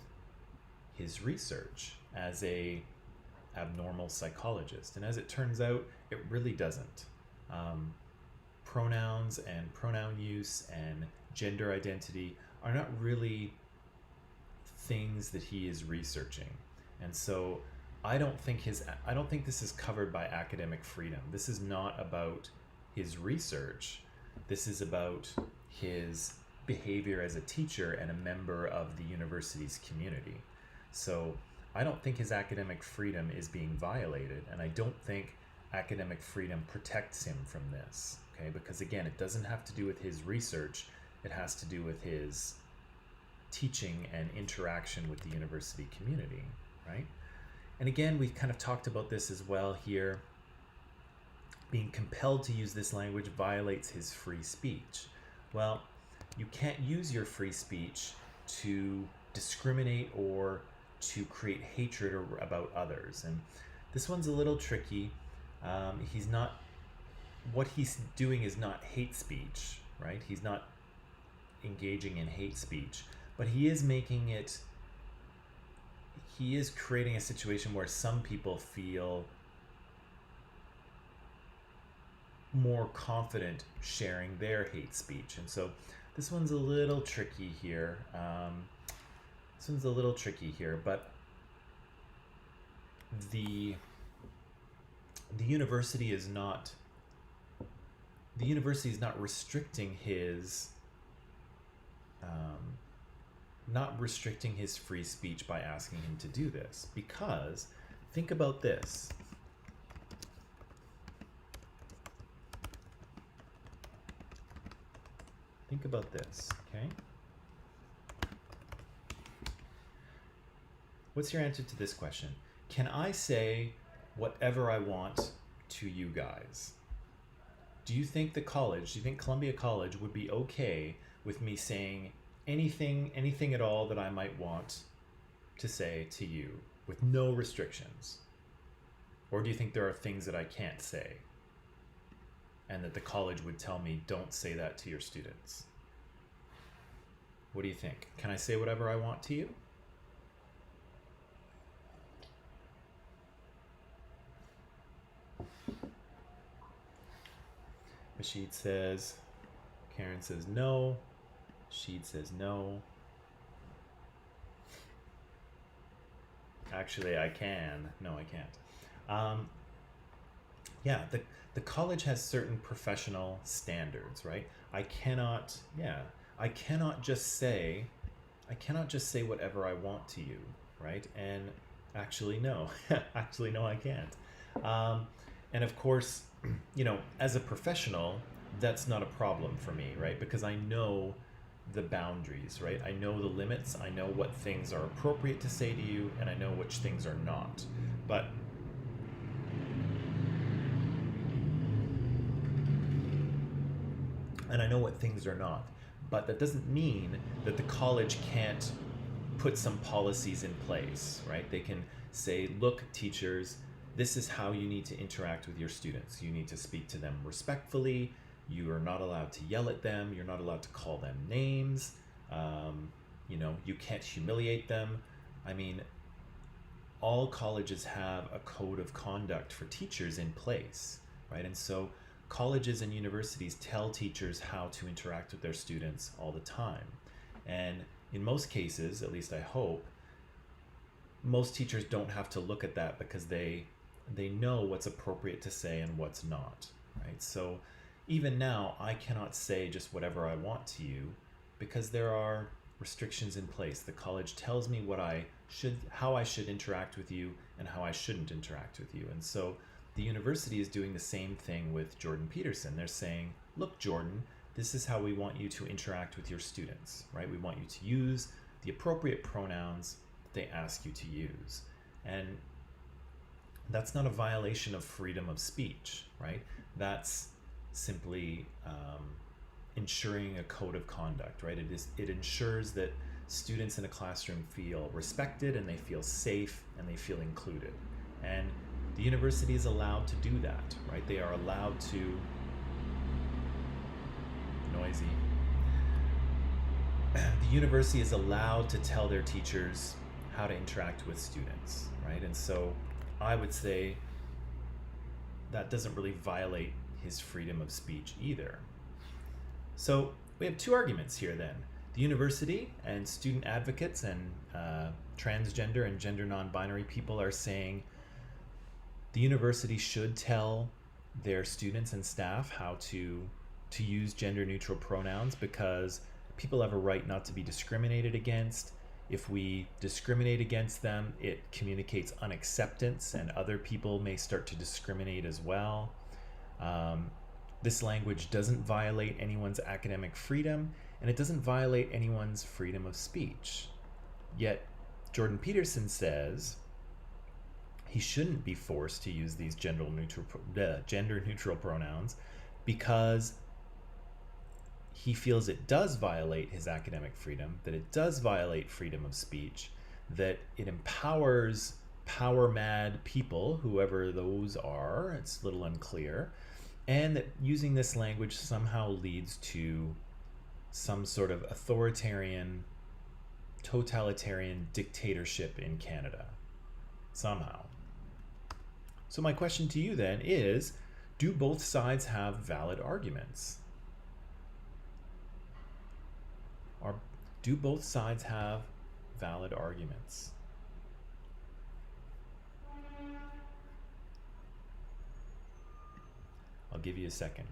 his research as a abnormal psychologist? And as it turns out, it really doesn't. Pronouns and pronoun use and gender identity are not really things that he is researching. And so I don't think this is covered by academic freedom. This is not about his research. This is about his behavior as a teacher and a member of the university's community. So I don't think his academic freedom is being violated, and I don't think academic freedom protects him from this, okay? Because again, it doesn't have to do with his research, it has to do with his teaching and interaction with the university community, right? And again, we've kind of talked about this as well here. Being compelled to use this language violates his free speech. Well, you can't use your free speech to discriminate or to create hatred about others. And this one's a little tricky. What he's doing is not hate speech, right? He's not engaging in hate speech, but he is creating a situation where some people feel more confident sharing their hate speech. And so this one's a little tricky here. But the university is not restricting his free speech by asking him to do this, because think about this. Think about this, okay? What's your answer to this question? Can I say whatever I want to you guys? Do you think Columbia College would be okay with me saying anything at all that I might want to say to you with no restrictions? Or do you think there are things that I can't say and that the college would tell me don't say that to your students? What do you think? Can I say whatever I want to you? Rashid says, Karen says no. Rashid says no. Actually, I can. No, I can't. Yeah, the college has certain professional standards, right? I cannot just say whatever I want to you, right? And actually, no. Actually, no, I can't. And of course, as a professional, that's not a problem for me, right? Because I know the boundaries, right? I know the limits. I know what things are appropriate to say to you, and I know which things are not. But and I know what things are not. But that doesn't mean that the college can't put some policies in place, right? They can say, look, teachers, this is how you need to interact with your students. You need to speak to them respectfully. You are not allowed to yell at them. You're not allowed to call them names. You can't humiliate them. I mean, all colleges have a code of conduct for teachers in place, right? And so colleges and universities tell teachers how to interact with their students all the time. And in most cases, at least I hope, most teachers don't have to look at that because they know what's appropriate to say and what's not, right? So even now, I cannot say just whatever I want to you because there are restrictions in place. The college tells me how I should interact with you and how I shouldn't interact with you. And so the university is doing the same thing with Jordan Peterson. They're saying, look, Jordan, this is how we want you to interact with your students, right? We want you to use the appropriate pronouns that they ask you to use. And that's not a violation of freedom of speech, right? That's simply ensuring a code of conduct, right? It ensures that students in a classroom feel respected and they feel safe and they feel included. And the university is allowed to do that, right? They are allowed to... Noisy. The university is allowed to tell their teachers how to interact with students, right? And so I would say that doesn't really violate his freedom of speech either. So we have two arguments here then. The university and student advocates and transgender and gender non-binary people are saying the university should tell their students and staff how to use gender-neutral pronouns because people have a right not to be discriminated against. If we discriminate against them, it communicates unacceptance and other people may start to discriminate as well. This language doesn't violate anyone's academic freedom and it doesn't violate anyone's freedom of speech. Yet Jordan Peterson says he shouldn't be forced to use these gender-neutral pronouns because he feels it does violate his academic freedom, that it does violate freedom of speech, that it empowers power-mad people, whoever those are, it's a little unclear, and that using this language somehow leads to some sort of authoritarian, totalitarian dictatorship in Canada. Somehow. So my question to you then is, do both sides have valid arguments? Do both sides have valid arguments? I'll give you a second.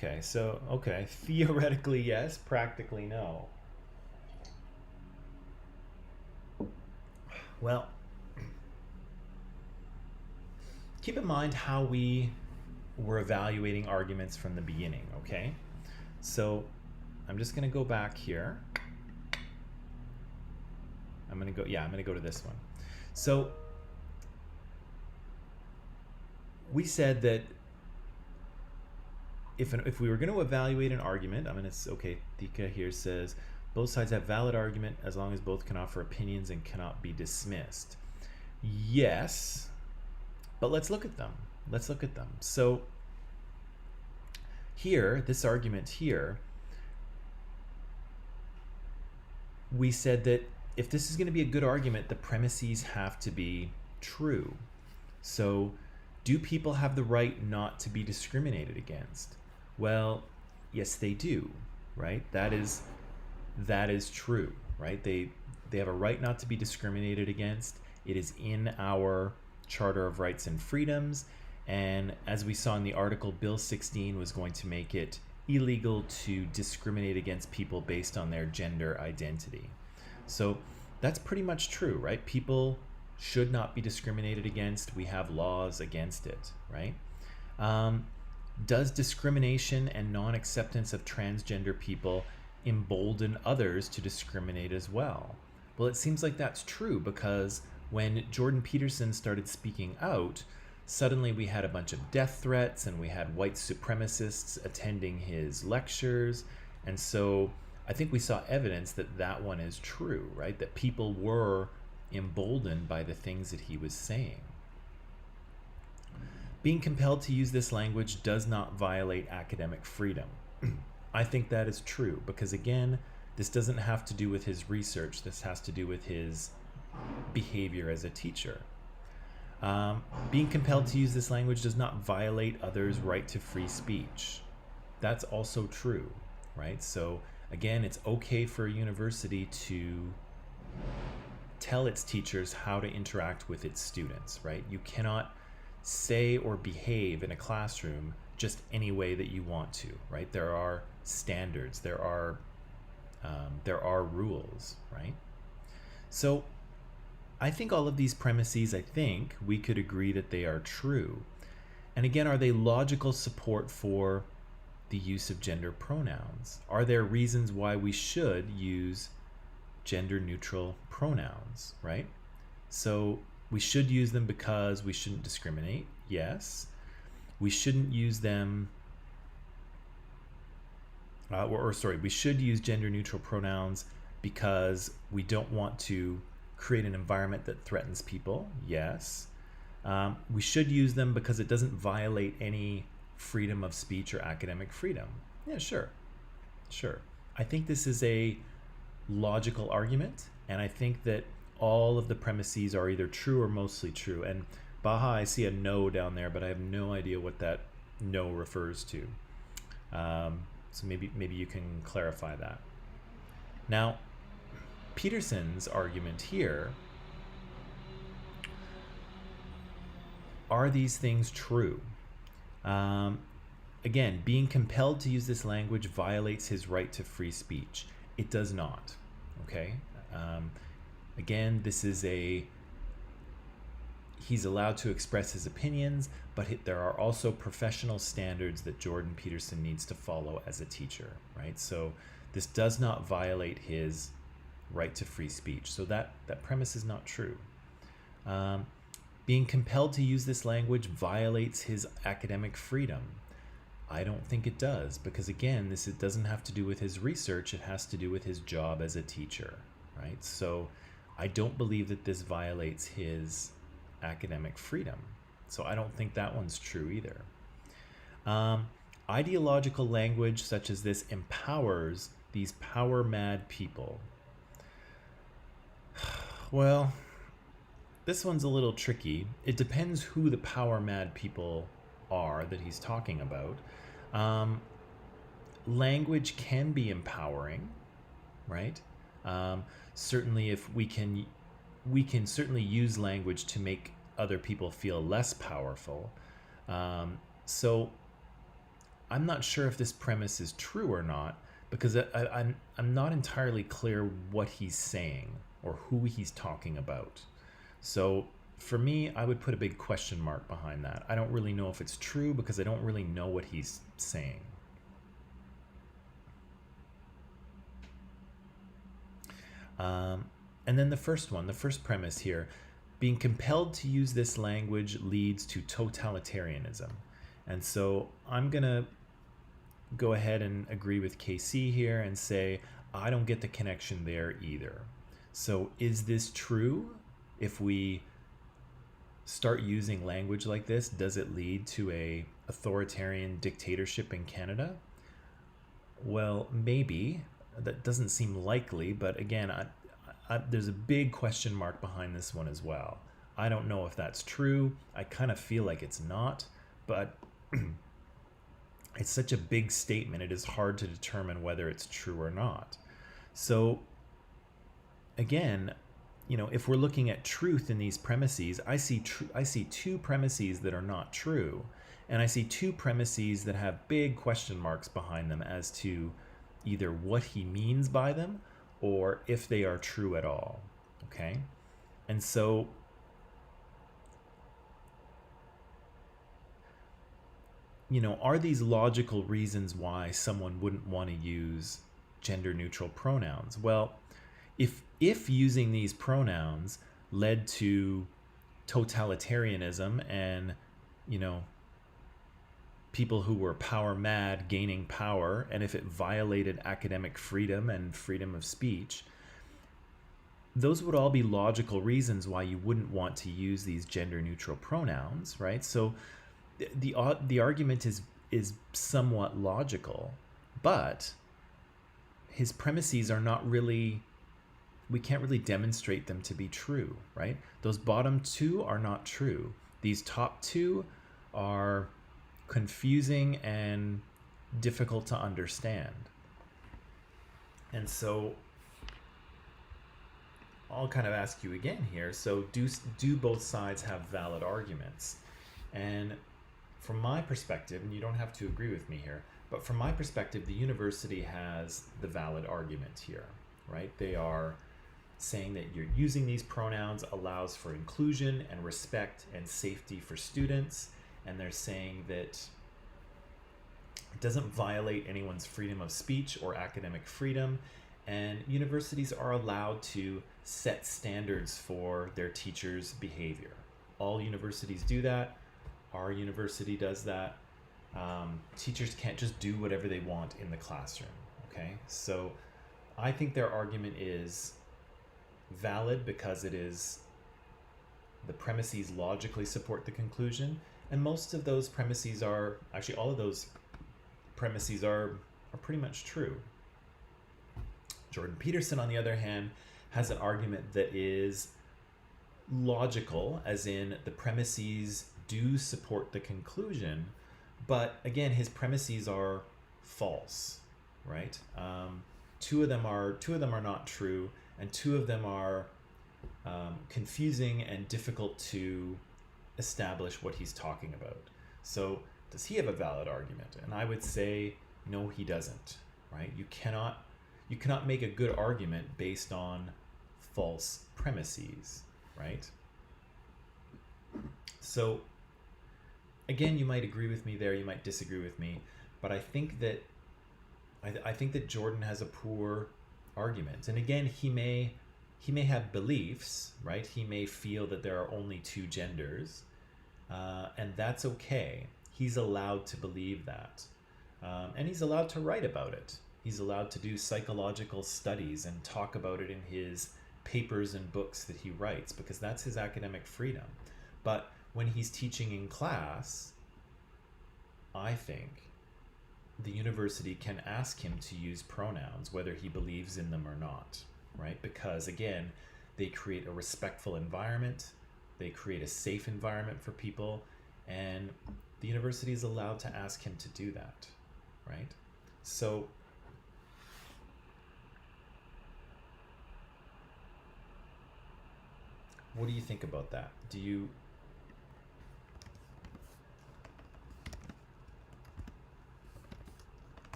Okay, theoretically yes, practically no. Well, keep in mind how we were evaluating arguments from the beginning, okay? So I'm just going to go back here. I'm going to go to this one. So we said that if we were going to evaluate an argument, Thika here says both sides have valid argument as long as both can offer opinions and cannot be dismissed. Yes, but let's look at them. So here, this argument here, we said that if this is going to be a good argument, the premises have to be true. So do people have the right not to be discriminated against? Well, yes, they do, right? That is true, right? They have a right not to be discriminated against. It is in our Charter of Rights and Freedoms, and as we saw in the article, Bill 16 was going to make it illegal to discriminate against people based on their gender identity. So that's pretty much true, right? People should not be discriminated against. We have laws against it, right? Does discrimination and non-acceptance of transgender people embolden others to discriminate as well? Well, it seems like that's true, because when Jordan Peterson started speaking out, suddenly we had a bunch of death threats and we had white supremacists attending his lectures. And so I think we saw evidence that that one is true, right? That people were emboldened by the things that he was saying. Being compelled to use this language does not violate academic freedom. I think that is true, because again, this doesn't have to do with his research. This has to do with his behavior as a teacher. Being compelled to use this language does not violate others' right to free speech. That's also true, right? So again, it's okay for a university to tell its teachers how to interact with its students, right? You cannot say or behave in a classroom just any way that you want to, right? There are standards, there are rules, right? So I think all of these premises, I think we could agree that they are true. And again, are they logical support for the use of gender pronouns? Are there reasons why we should use gender neutral pronouns, right? So we should use them because we shouldn't discriminate. Yes. We shouldn't use them, we should use gender neutral pronouns because we don't want to create an environment that threatens people. Yes. We should use them because it doesn't violate any freedom of speech or academic freedom. Yeah, sure. I think this is a logical argument, and I think that all of the premises are either true or mostly true. And Baha, I see a no down there, but I have no idea what that no refers to. So maybe you can clarify that. Now, Peterson's argument here, are these things true? Again, being compelled to use this language violates his right to free speech. It does not, okay? Again, he's allowed to express his opinions, but there are also professional standards that Jordan Peterson needs to follow as a teacher, right? So this does not violate his right to free speech. So that premise is not true. Being compelled to use this language violates his academic freedom. I don't think it does, because again, it doesn't have to do with his research, it has to do with his job as a teacher, right? So I don't believe that this violates his academic freedom. So I don't think that one's true either. Ideological language such as this empowers these power-mad people. Well, this one's a little tricky. It depends who the power-mad people are that he's talking about. Language can be empowering, right? Certainly if we can certainly use language to make other people feel less powerful. So I'm not sure if this premise is true or not, because I'm not entirely clear what he's saying or who he's talking about. So for me, I would put a big question mark behind that. I don't really know if it's true because I don't really know what he's saying. And then the first premise here, being compelled to use this language leads to totalitarianism. And so I'm going to go ahead and agree with KC here and say, I don't get the connection there either. So is this true? If we start using language like this, does it lead to a authoritarian dictatorship in Canada? Well, maybe. That doesn't seem likely, but again, there's a big question mark behind this one as well. I don't know if that's true. I kind of feel like it's not, but it's such a big statement, it is hard to determine whether it's true or not. So again, if we're looking at truth in these premises, I see two premises that are not true, and I see two premises that have big question marks behind them as to either what he means by them or if they are true at all. Okay? And so are these logical reasons why someone wouldn't want to use gender neutral pronouns? Well, if using these pronouns led to totalitarianism and people who were power mad gaining power, and if it violated academic freedom and freedom of speech, those would all be logical reasons why you wouldn't want to use these gender neutral pronouns, right? So the argument is somewhat logical, but his premises are not really, we can't really demonstrate them to be true, right? Those bottom two are not true. These top two are confusing and difficult to understand. And so I'll kind of ask you again here. So do both sides have valid arguments? And from my perspective, and you don't have to agree with me here, but from my perspective, the university has the valid argument here, right? They are saying that you're using these pronouns allows for inclusion and respect and safety for students. And they're saying that it doesn't violate anyone's freedom of speech or academic freedom. And universities are allowed to set standards for their teachers' behavior. All universities do that. Our university does that. Teachers can't just do whatever they want in the classroom, okay? So I think their argument is valid because the premises logically support the conclusion, and most of those premises are, actually all of those premises are pretty much true. Jordan Peterson, on the other hand, has an argument that is logical, as in the premises do support the conclusion, but again, his premises are false, right? Two of them are not true, and two of them are confusing and difficult to establish what he's talking about. So does he have a valid argument? And I would say no, he doesn't, right? You cannot make a good argument based on false premises, right? So again, you might agree with me there, you might disagree with me, but I think that Jordan has a poor argument. And again, he may have beliefs, right? He may feel that there are only two genders, and that's okay. He's allowed to believe that, and he's allowed to write about it. He's allowed to do psychological studies and talk about it in his papers and books that he writes, because that's his academic freedom. But when he's teaching in class, I think the university can ask him to use pronouns, whether he believes in them or not, right? Because again, they create a respectful environment, they create a safe environment for people, and the university is allowed to ask him to do that, right? So what do you think about that?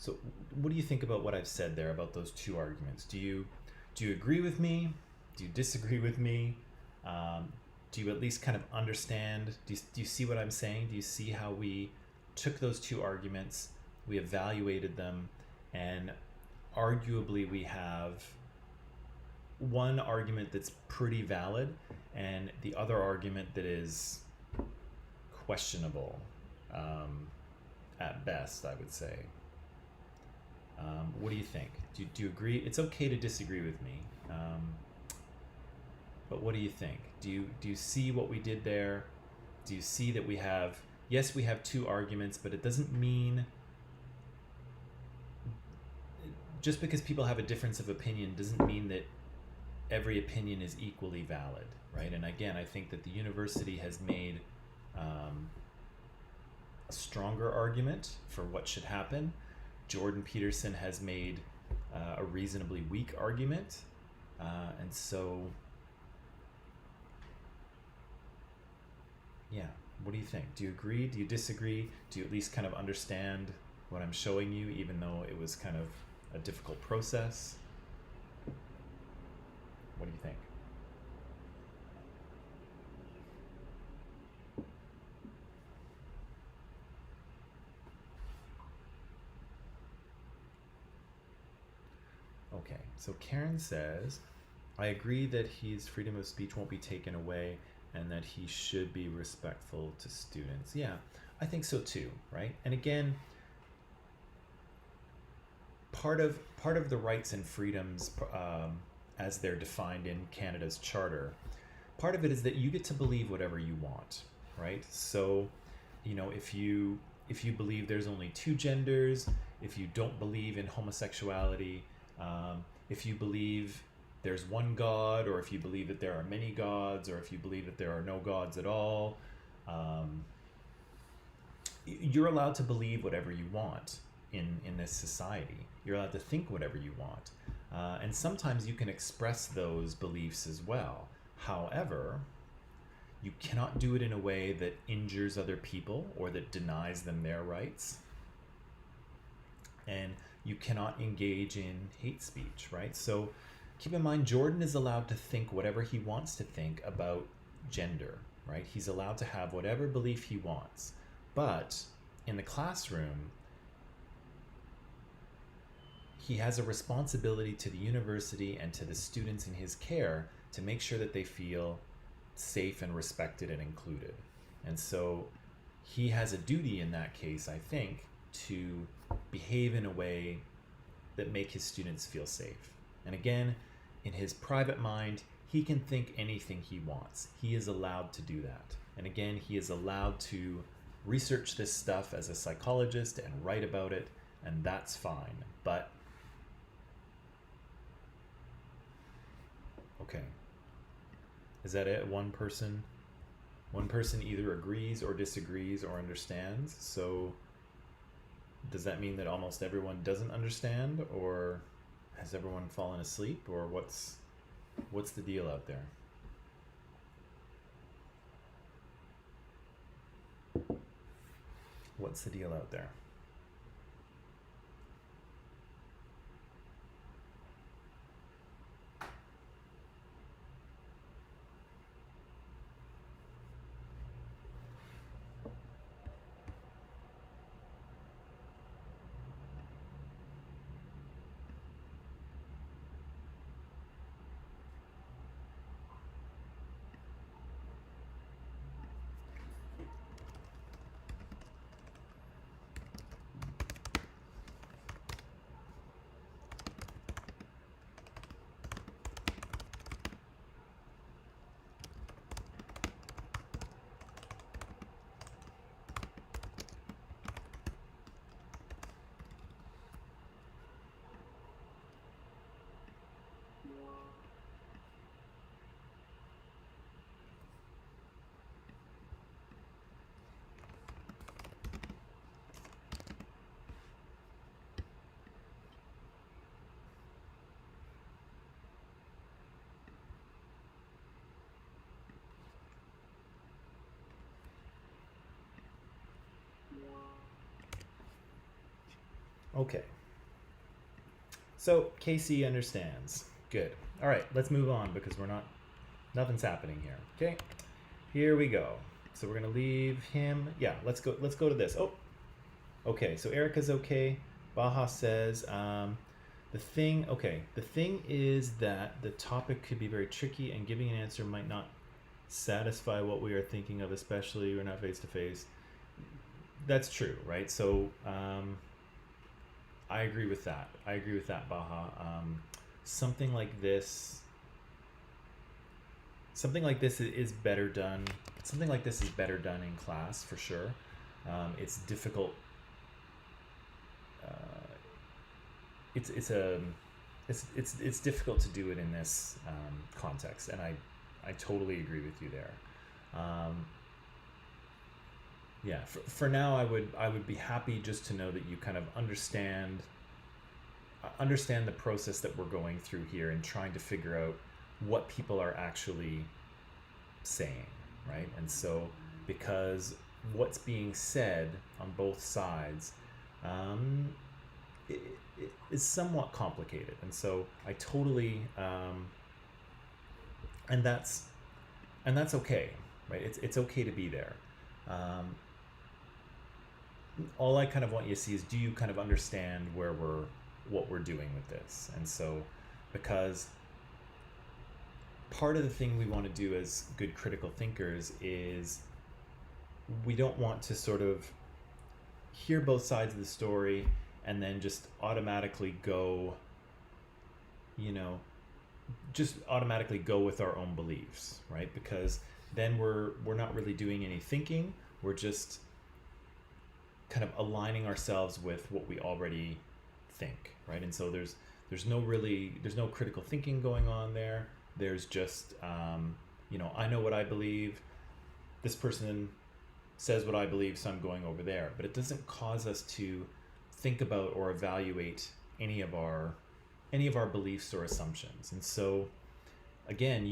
So, what do you think about what I've said there about those two arguments? Do you agree with me? Do you disagree with me? Um, do you at least kind of understand? Do you see what I'm saying? Do you see how we took those two arguments, we evaluated them, and arguably we have one argument that's pretty valid and the other argument that is questionable, um, at best, I would say. What do you think? Do you agree? It's okay to disagree with me, but what do you think? Do you see what we did there? Do you see that we have, yes, we have two arguments, but it doesn't mean, just because people have a difference of opinion doesn't mean that every opinion is equally valid, right? And again, I think that the university has made a stronger argument for what should happen. Jordan Peterson has made a reasonably weak argument. And so, yeah, what do you think? Do you agree? Do you disagree? Do you at least kind of understand what I'm showing you, even though it was kind of a difficult process? What do you think? Okay, so Karen says, I agree that his freedom of speech won't be taken away and that he should be respectful to students. Yeah, I think so too, right? And again, part of the rights and freedoms, as they're defined in Canada's charter, part of it is that you get to believe whatever you want, right? So, if you believe there's only two genders, if you don't believe in homosexuality, if you believe there's one God, or if you believe that there are many gods, or if you believe that there are no gods at all, you're allowed to believe whatever you want in this society. You're allowed to think whatever you want. And sometimes you can express those beliefs as well. However, you cannot do it in a way that injures other people or that denies them their rights. And you cannot engage in hate speech, right? So keep in mind, Jordan is allowed to think whatever he wants to think about gender, right? He's allowed to have whatever belief he wants. But in the classroom, he has a responsibility to the university and to the students in his care to make sure that they feel safe and respected and included. And so he has a duty in that case, I think, to behave in a way that make his students feel safe. And again, in his private mind, he can think anything he wants. He is allowed to do that. And again, he is allowed to research this stuff as a psychologist and write about it, and that's fine. But okay. Is that it? One person either agrees or disagrees or understands. So does that mean that almost everyone doesn't understand, or has everyone fallen asleep, or what's the deal out there? What's the deal out there? Okay, So Casey understands. Good. All right, let's move on because nothing's happening here. Okay, here we go. So we're gonna leave him. Yeah, let's go to this. Oh, okay. So Erica's okay. Baha says, the thing is that the topic could be very tricky and giving an answer might not satisfy what we are thinking of, especially we're not face to face. That's true, right? So I agree with that. Baha. Something like this is better done. Something like this is better done in class for sure. It's difficult. It's difficult to do it in this context, and I totally agree with you there. Yeah, for now, I would be happy just to know that you kind of understand the process that we're going through here and trying to figure out what people are actually saying, right? And so, because what's being said on both sides is somewhat complicated, and so I totally and that's okay, right? It's okay to be there. All I kind of want you to see is, do you kind of understand what we're doing with this? And so, because part of the thing we want to do as good critical thinkers is we don't want to sort of hear both sides of the story and then just automatically go with our own beliefs, right? Because then we're not really doing any thinking. We're just kind of aligning ourselves with what we already think, right? And so there's no critical thinking going on there. There's just I know what I believe. This person says what I believe, so I'm going over there. But it doesn't cause us to think about or evaluate any of our beliefs or assumptions. And so, again,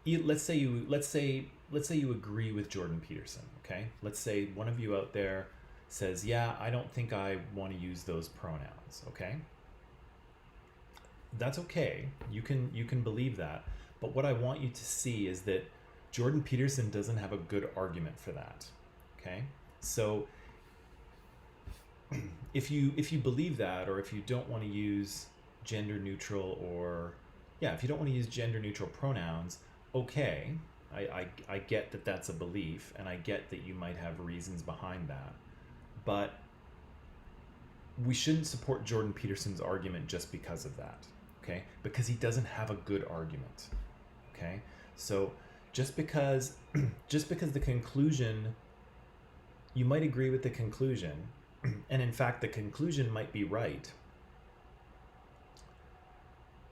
let's say you agree with Jordan Peterson. Okay, let's say one of you out there says, "Yeah, I don't think I want to use those pronouns." Okay, that's okay. You can believe that. But what I want you to see is that Jordan Peterson doesn't have a good argument for that. Okay, so if you believe that, or if you don't want to use gender neutral pronouns, okay, I get that that's a belief, and I get that you might have reasons behind that, but we shouldn't support Jordan Peterson's argument just because of that, okay? Because he doesn't have a good argument, okay? So just because the conclusion, you might agree with the conclusion, and in fact the conclusion might be right,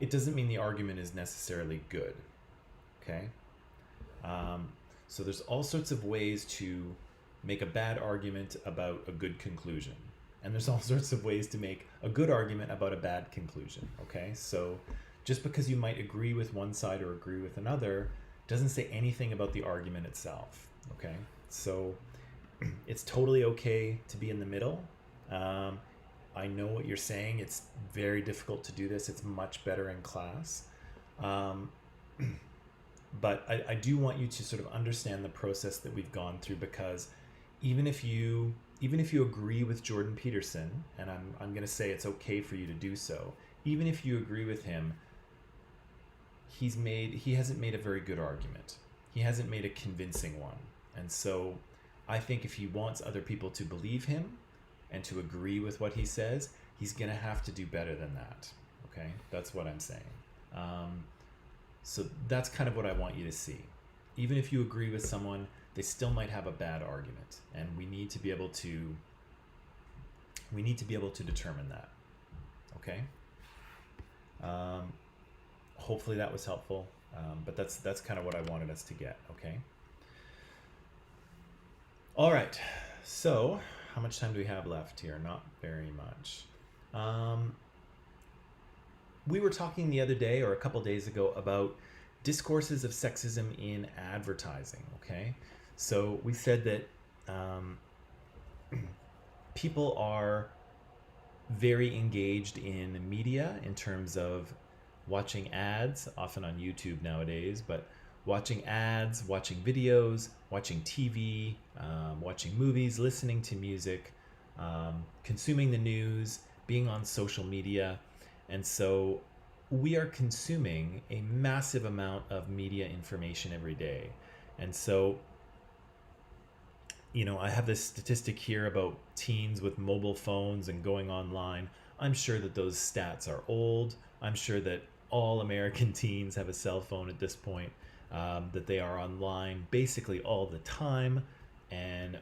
it doesn't mean the argument is necessarily good, okay? So there's all sorts of ways to make a bad argument about a good conclusion, and there's all sorts of ways to make a good argument about a bad conclusion, okay? So just because you might agree with one side or agree with another doesn't say anything about the argument itself, okay? So it's totally okay to be in the middle. I know what you're saying. It's very difficult to do this. It's much better in class. But I do want you to sort of understand the process that we've gone through, because even if you agree with Jordan Peterson, and I'm going to say it's okay for you to do so, even if you agree with him, he hasn't made a very good argument. He hasn't made a convincing one. And so I think if he wants other people to believe him and to agree with what he says, he's going to have to do better than that. Okay? That's what I'm saying. So that's kind of what I want you to see. Even if you agree with someone, they still might have a bad argument, and we need to be able to determine that. Okay? Hopefully that was helpful, but that's kind of what I wanted us to get. Okay? All right. So how much time do we have left here? Not very much. We were talking the other day, or a couple days ago, about discourses of sexism in advertising, okay? So we said that people are very engaged in media in terms of watching ads, often on YouTube nowadays, but watching ads, watching videos, watching TV, watching movies, listening to music, consuming the news, being on social media. And so we are consuming a massive amount of media information every day. And so, I have this statistic here about teens with mobile phones and going online. I'm sure that those stats are old. I'm sure that all American teens have a cell phone at this point, that they are online basically all the time. And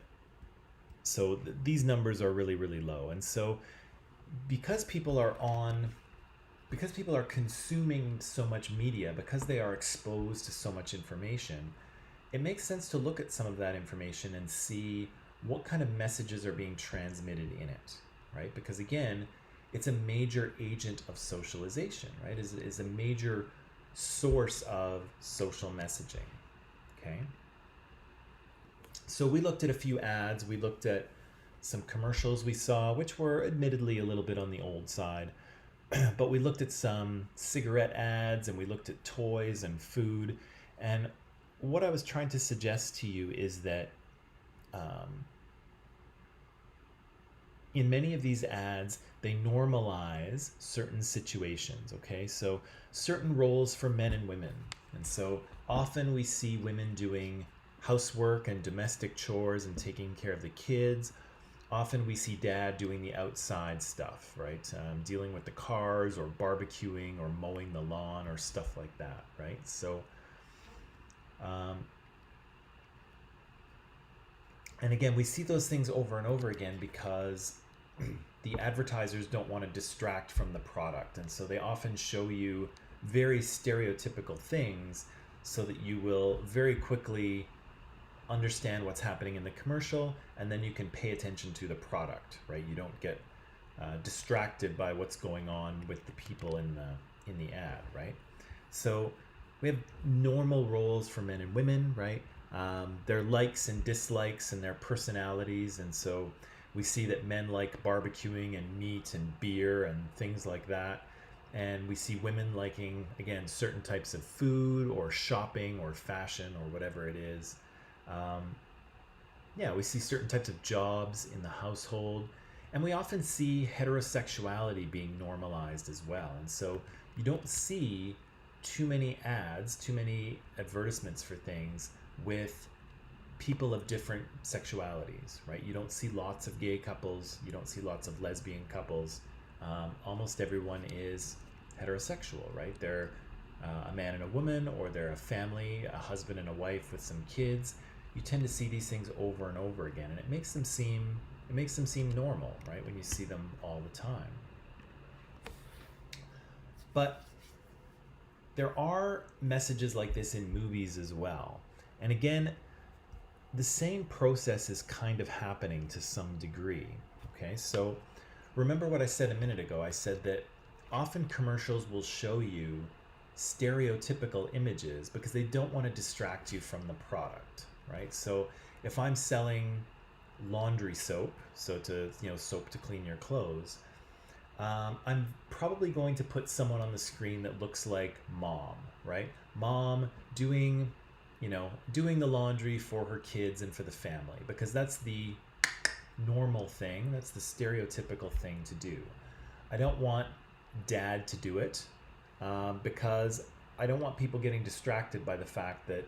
so these numbers are really, really low. And so because people are consuming so much media, because they are exposed to so much information, it makes sense to look at some of that information and see what kind of messages are being transmitted in it, right? Because again, it's a major agent of socialization, right? Is a major source of social messaging, okay? So we looked at a few ads, we looked at some commercials we saw, which were admittedly a little bit on the old side, but we looked at some cigarette ads and we looked at toys and food. And what I was trying to suggest to you is that in many of these ads, they normalize certain situations, okay? So certain roles for men and women. And so often we see women doing housework and domestic chores and taking care of the kids. Often we see dad doing the outside stuff, right? Dealing with the cars or barbecuing or mowing the lawn or stuff like that, right? So, and again, we see those things over and over again because the advertisers don't want to distract from the product. And so they often show you very stereotypical things so that you will very quickly understand what's happening in the commercial, and then you can pay attention to the product, right? You don't get distracted by what's going on with the people in the ad, right? So we have normal roles for men and women, right? Their likes and dislikes and their personalities. And so we see that men like barbecuing and meat and beer and things like that. And we see women liking, again, certain types of food or shopping or fashion or whatever it is. We see certain types of jobs in the household. And we often see heterosexuality being normalized as well. And so you don't see too many ads, too many advertisements for things with people of different sexualities, right? You don't see lots of gay couples. You don't see lots of lesbian couples. Almost everyone is heterosexual, right? They're a man and a woman, or they're a family, a husband and a wife with some kids. You tend to see these things over and over again, and it makes them seem normal, right? When you see them all the time. But there are messages like this in movies as well. And again, the same process is kind of happening to some degree. Okay, so remember what I said a minute ago. I said that often commercials will show you stereotypical images because they don't want to distract you from the product, right? So if I'm selling laundry soap, soap to clean your clothes, I'm probably going to put someone on the screen that looks like mom, right? Mom doing the laundry for her kids and for the family, because that's the normal thing. That's the stereotypical thing to do. I don't want dad to do it because I don't want people getting distracted by the fact that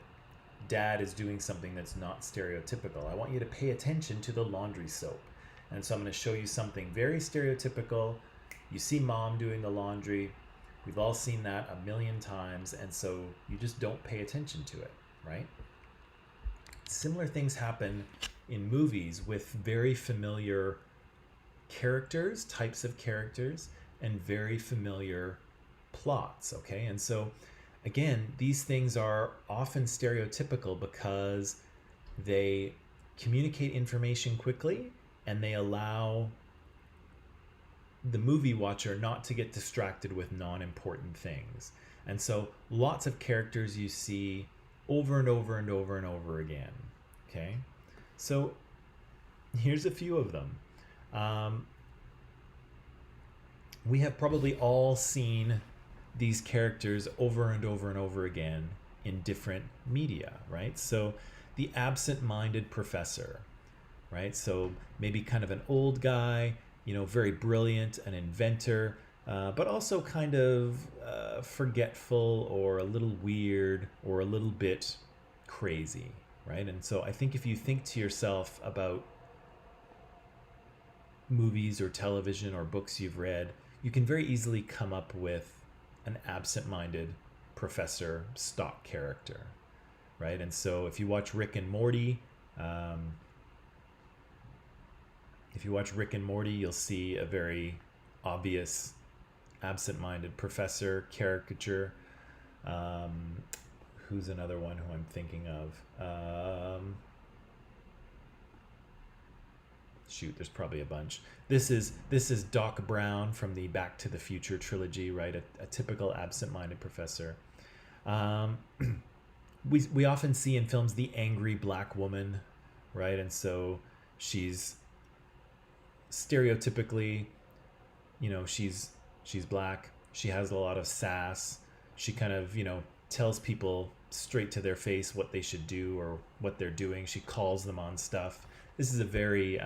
dad is doing something that's not stereotypical. I want you to pay attention to the laundry soap. And so I'm going to show you something very stereotypical. You see mom doing the laundry. We've all seen that a million times, and so you just don't pay attention to it, right? Similar things happen in movies with very familiar characters, types of characters, and very familiar plots, okay? And so, again, these things are often stereotypical because they communicate information quickly and they allow the movie watcher not to get distracted with non-important things. And so lots of characters you see over and over and over and over again, okay? So here's a few of them. we have probably all seen these characters over and over and over again in different media, right? So the absent-minded professor, right? So maybe kind of an old guy, very brilliant, an inventor, but also kind of forgetful or a little weird or a little bit crazy, right? And so I think if you think to yourself about movies or television or books you've read, you can very easily come up with an absent-minded professor stock character, right? And so if you watch Rick and Morty, you'll see a very obvious absent-minded professor caricature. Who's another one who I'm thinking of? There's probably a bunch. This is Doc Brown from the Back to the Future trilogy, right? A typical absent-minded professor. We often see in films the angry black woman, right? And so she's stereotypically, she's black. She has a lot of sass. She kind of, tells people straight to their face what they should do or what they're doing. She calls them on stuff. This is a very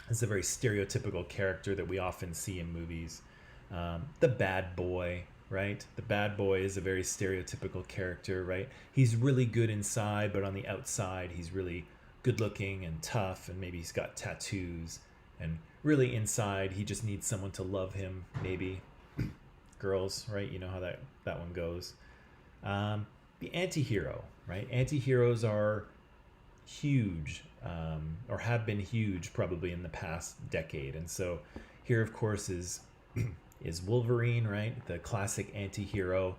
stereotypical character that we often see in movies. The bad boy, right? The bad boy is a very stereotypical character, right? He's really good inside, but on the outside, he's really good looking and tough, and maybe he's got tattoos. And really inside, he just needs someone to love him, maybe. Girls, right? You know how that one goes. The anti-hero, right? Anti-heroes are huge, or have been huge probably in the past decade. And so here, of course, is Wolverine, right? The classic anti-hero.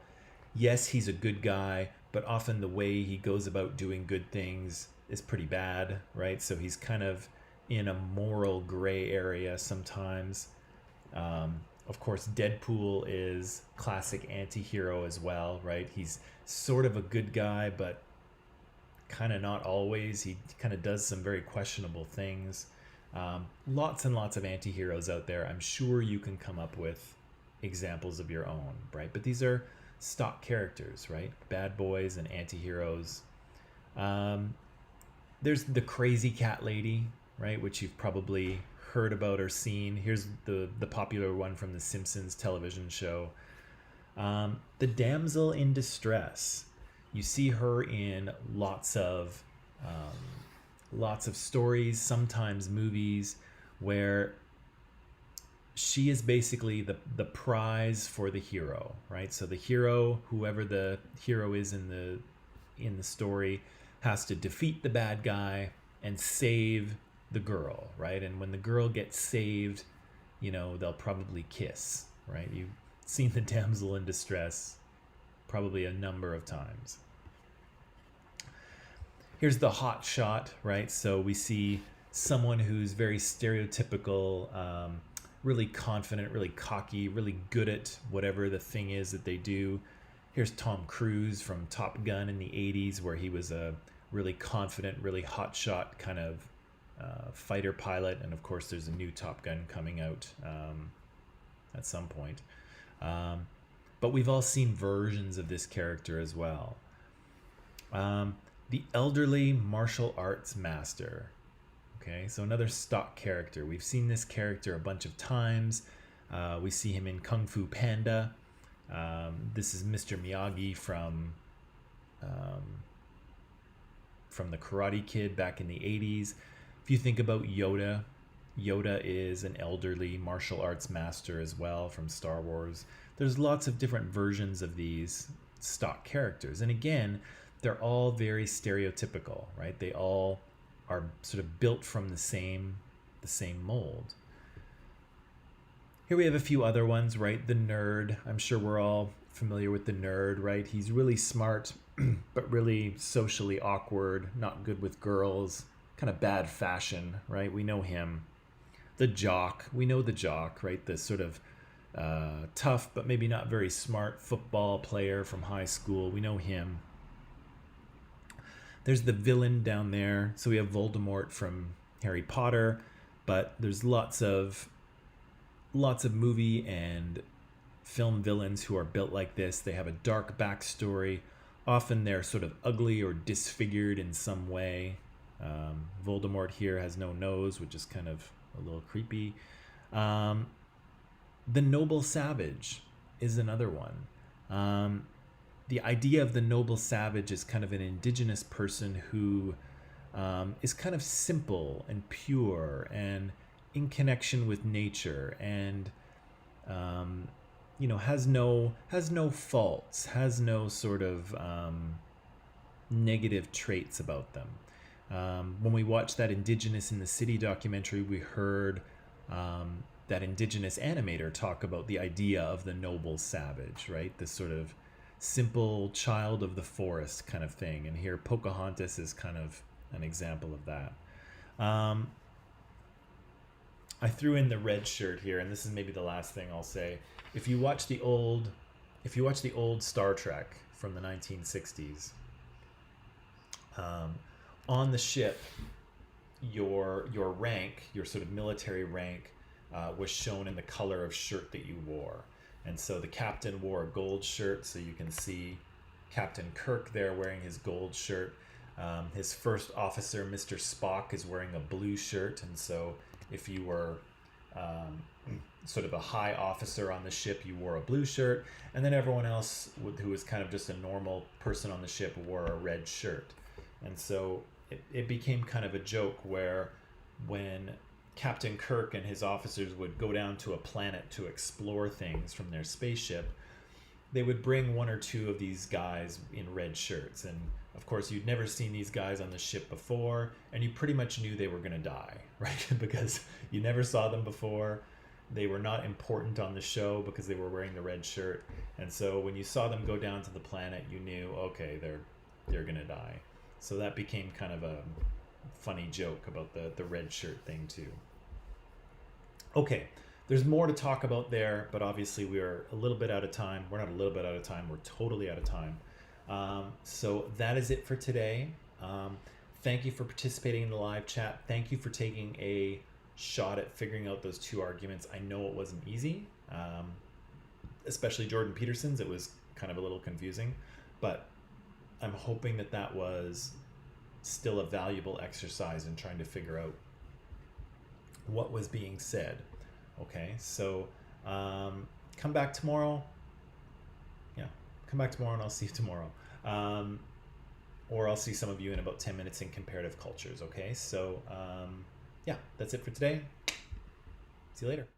Yes, he's a good guy, but often the way he goes about doing good things is pretty bad, right? So he's kind of in a moral gray area sometimes. Of course, Deadpool is classic anti-hero as well, right? He's sort of a good guy, but kind of not always. He kind of does some very questionable things. Lots and lots of anti-heroes out there. I'm sure you can come up with examples of your own, right? But these are stock characters, right? Bad boys and anti-heroes. There's the crazy cat lady, right? Which you've probably heard about or seen. Here's the popular one from the Simpsons television show. The damsel in distress. You see her in lots of stories, sometimes movies, where she is basically the prize for the hero, right? So the hero, whoever the hero is in the story, has to defeat the bad guy and save the girl, right? And when the girl gets saved, they'll probably kiss, right? You've seen the damsel in distress probably a number of times. Here's the hot shot, right? So we see someone who's very stereotypical, really confident, really cocky, really good at whatever the thing is that they do. Here's Tom Cruise from Top Gun in the 80s, where he was a really confident, really hotshot kind of fighter pilot. And of course, there's a new Top Gun coming out at some point. But we've all seen versions of this character as well. The elderly martial arts master. Okay, so another stock character. We've seen this character a bunch of times. We see him in Kung Fu Panda. This is Mr. Miyagi from the Karate Kid back in the 80s. If you think about Yoda, Yoda is an elderly martial arts master as well from Star Wars. There's lots of different versions of these stock characters. And again, they're all very stereotypical, right? They all are sort of built from the same mold. Here we have a few other ones, right? The nerd. I'm sure we're all familiar with the nerd, right? He's really smart, but really socially awkward, not good with girls, kind of bad fashion, right? We know him. The jock. We know the jock, right? The sort of tough, but maybe not very smart football player from high school. We know him. There's the villain down there. So we have Voldemort from Harry Potter, but there's lots of lots of movie and film villains who are built like this. They have a dark backstory. Often they're sort of ugly or disfigured in some way. Voldemort here has no nose, which is kind of a little creepy. The noble savage is another one. The idea of the noble savage is kind of an indigenous person who is kind of simple and pure and in connection with nature, and has no faults, has no sort of negative traits about them. When we watched that Indigenous in the City documentary, we heard that Indigenous animator talk about the idea of the noble savage, right? This sort of simple child of the forest kind of thing. And here Pocahontas is kind of an example of that. I threw in the red shirt here, and this is maybe the last thing I'll say. If you watch the old Star Trek from the 1960s, on the ship, your rank, your sort of military rank, was shown in the color of shirt that you wore. And so the captain wore a gold shirt, so you can see Captain Kirk there wearing his gold shirt. His first officer, Mr. Spock, is wearing a blue shirt, and so if you were sort of a high officer on the ship, you wore a blue shirt, and then everyone else who was kind of just a normal person on the ship wore a red shirt. And so it became kind of a joke where when Captain Kirk and his officers would go down to a planet to explore things from their spaceship, they would bring one or two of these guys in red shirts. And of course, you'd never seen these guys on the ship before, and you pretty much knew they were going to die, right? Because you never saw them before. They were not important on the show because they were wearing the red shirt. And so when you saw them go down to the planet, you knew, okay, they're going to die. So that became kind of a funny joke about the red shirt thing too. Okay, there's more to talk about there, but obviously we are a little bit out of time. We're not a little bit out of time, we're totally out of time. So that is it for today. Thank you for participating in the live chat. Thank you for taking a shot at figuring out those two arguments. I know it wasn't easy, especially Jordan Peterson's. It was kind of a little confusing, but I'm hoping that was still a valuable exercise in trying to figure out what was being said. Okay, so come back tomorrow. Yeah, come back tomorrow and I'll see you tomorrow. Or I'll see some of you in about 10 minutes in comparative cultures. Okay, so yeah, that's it for today. See you later.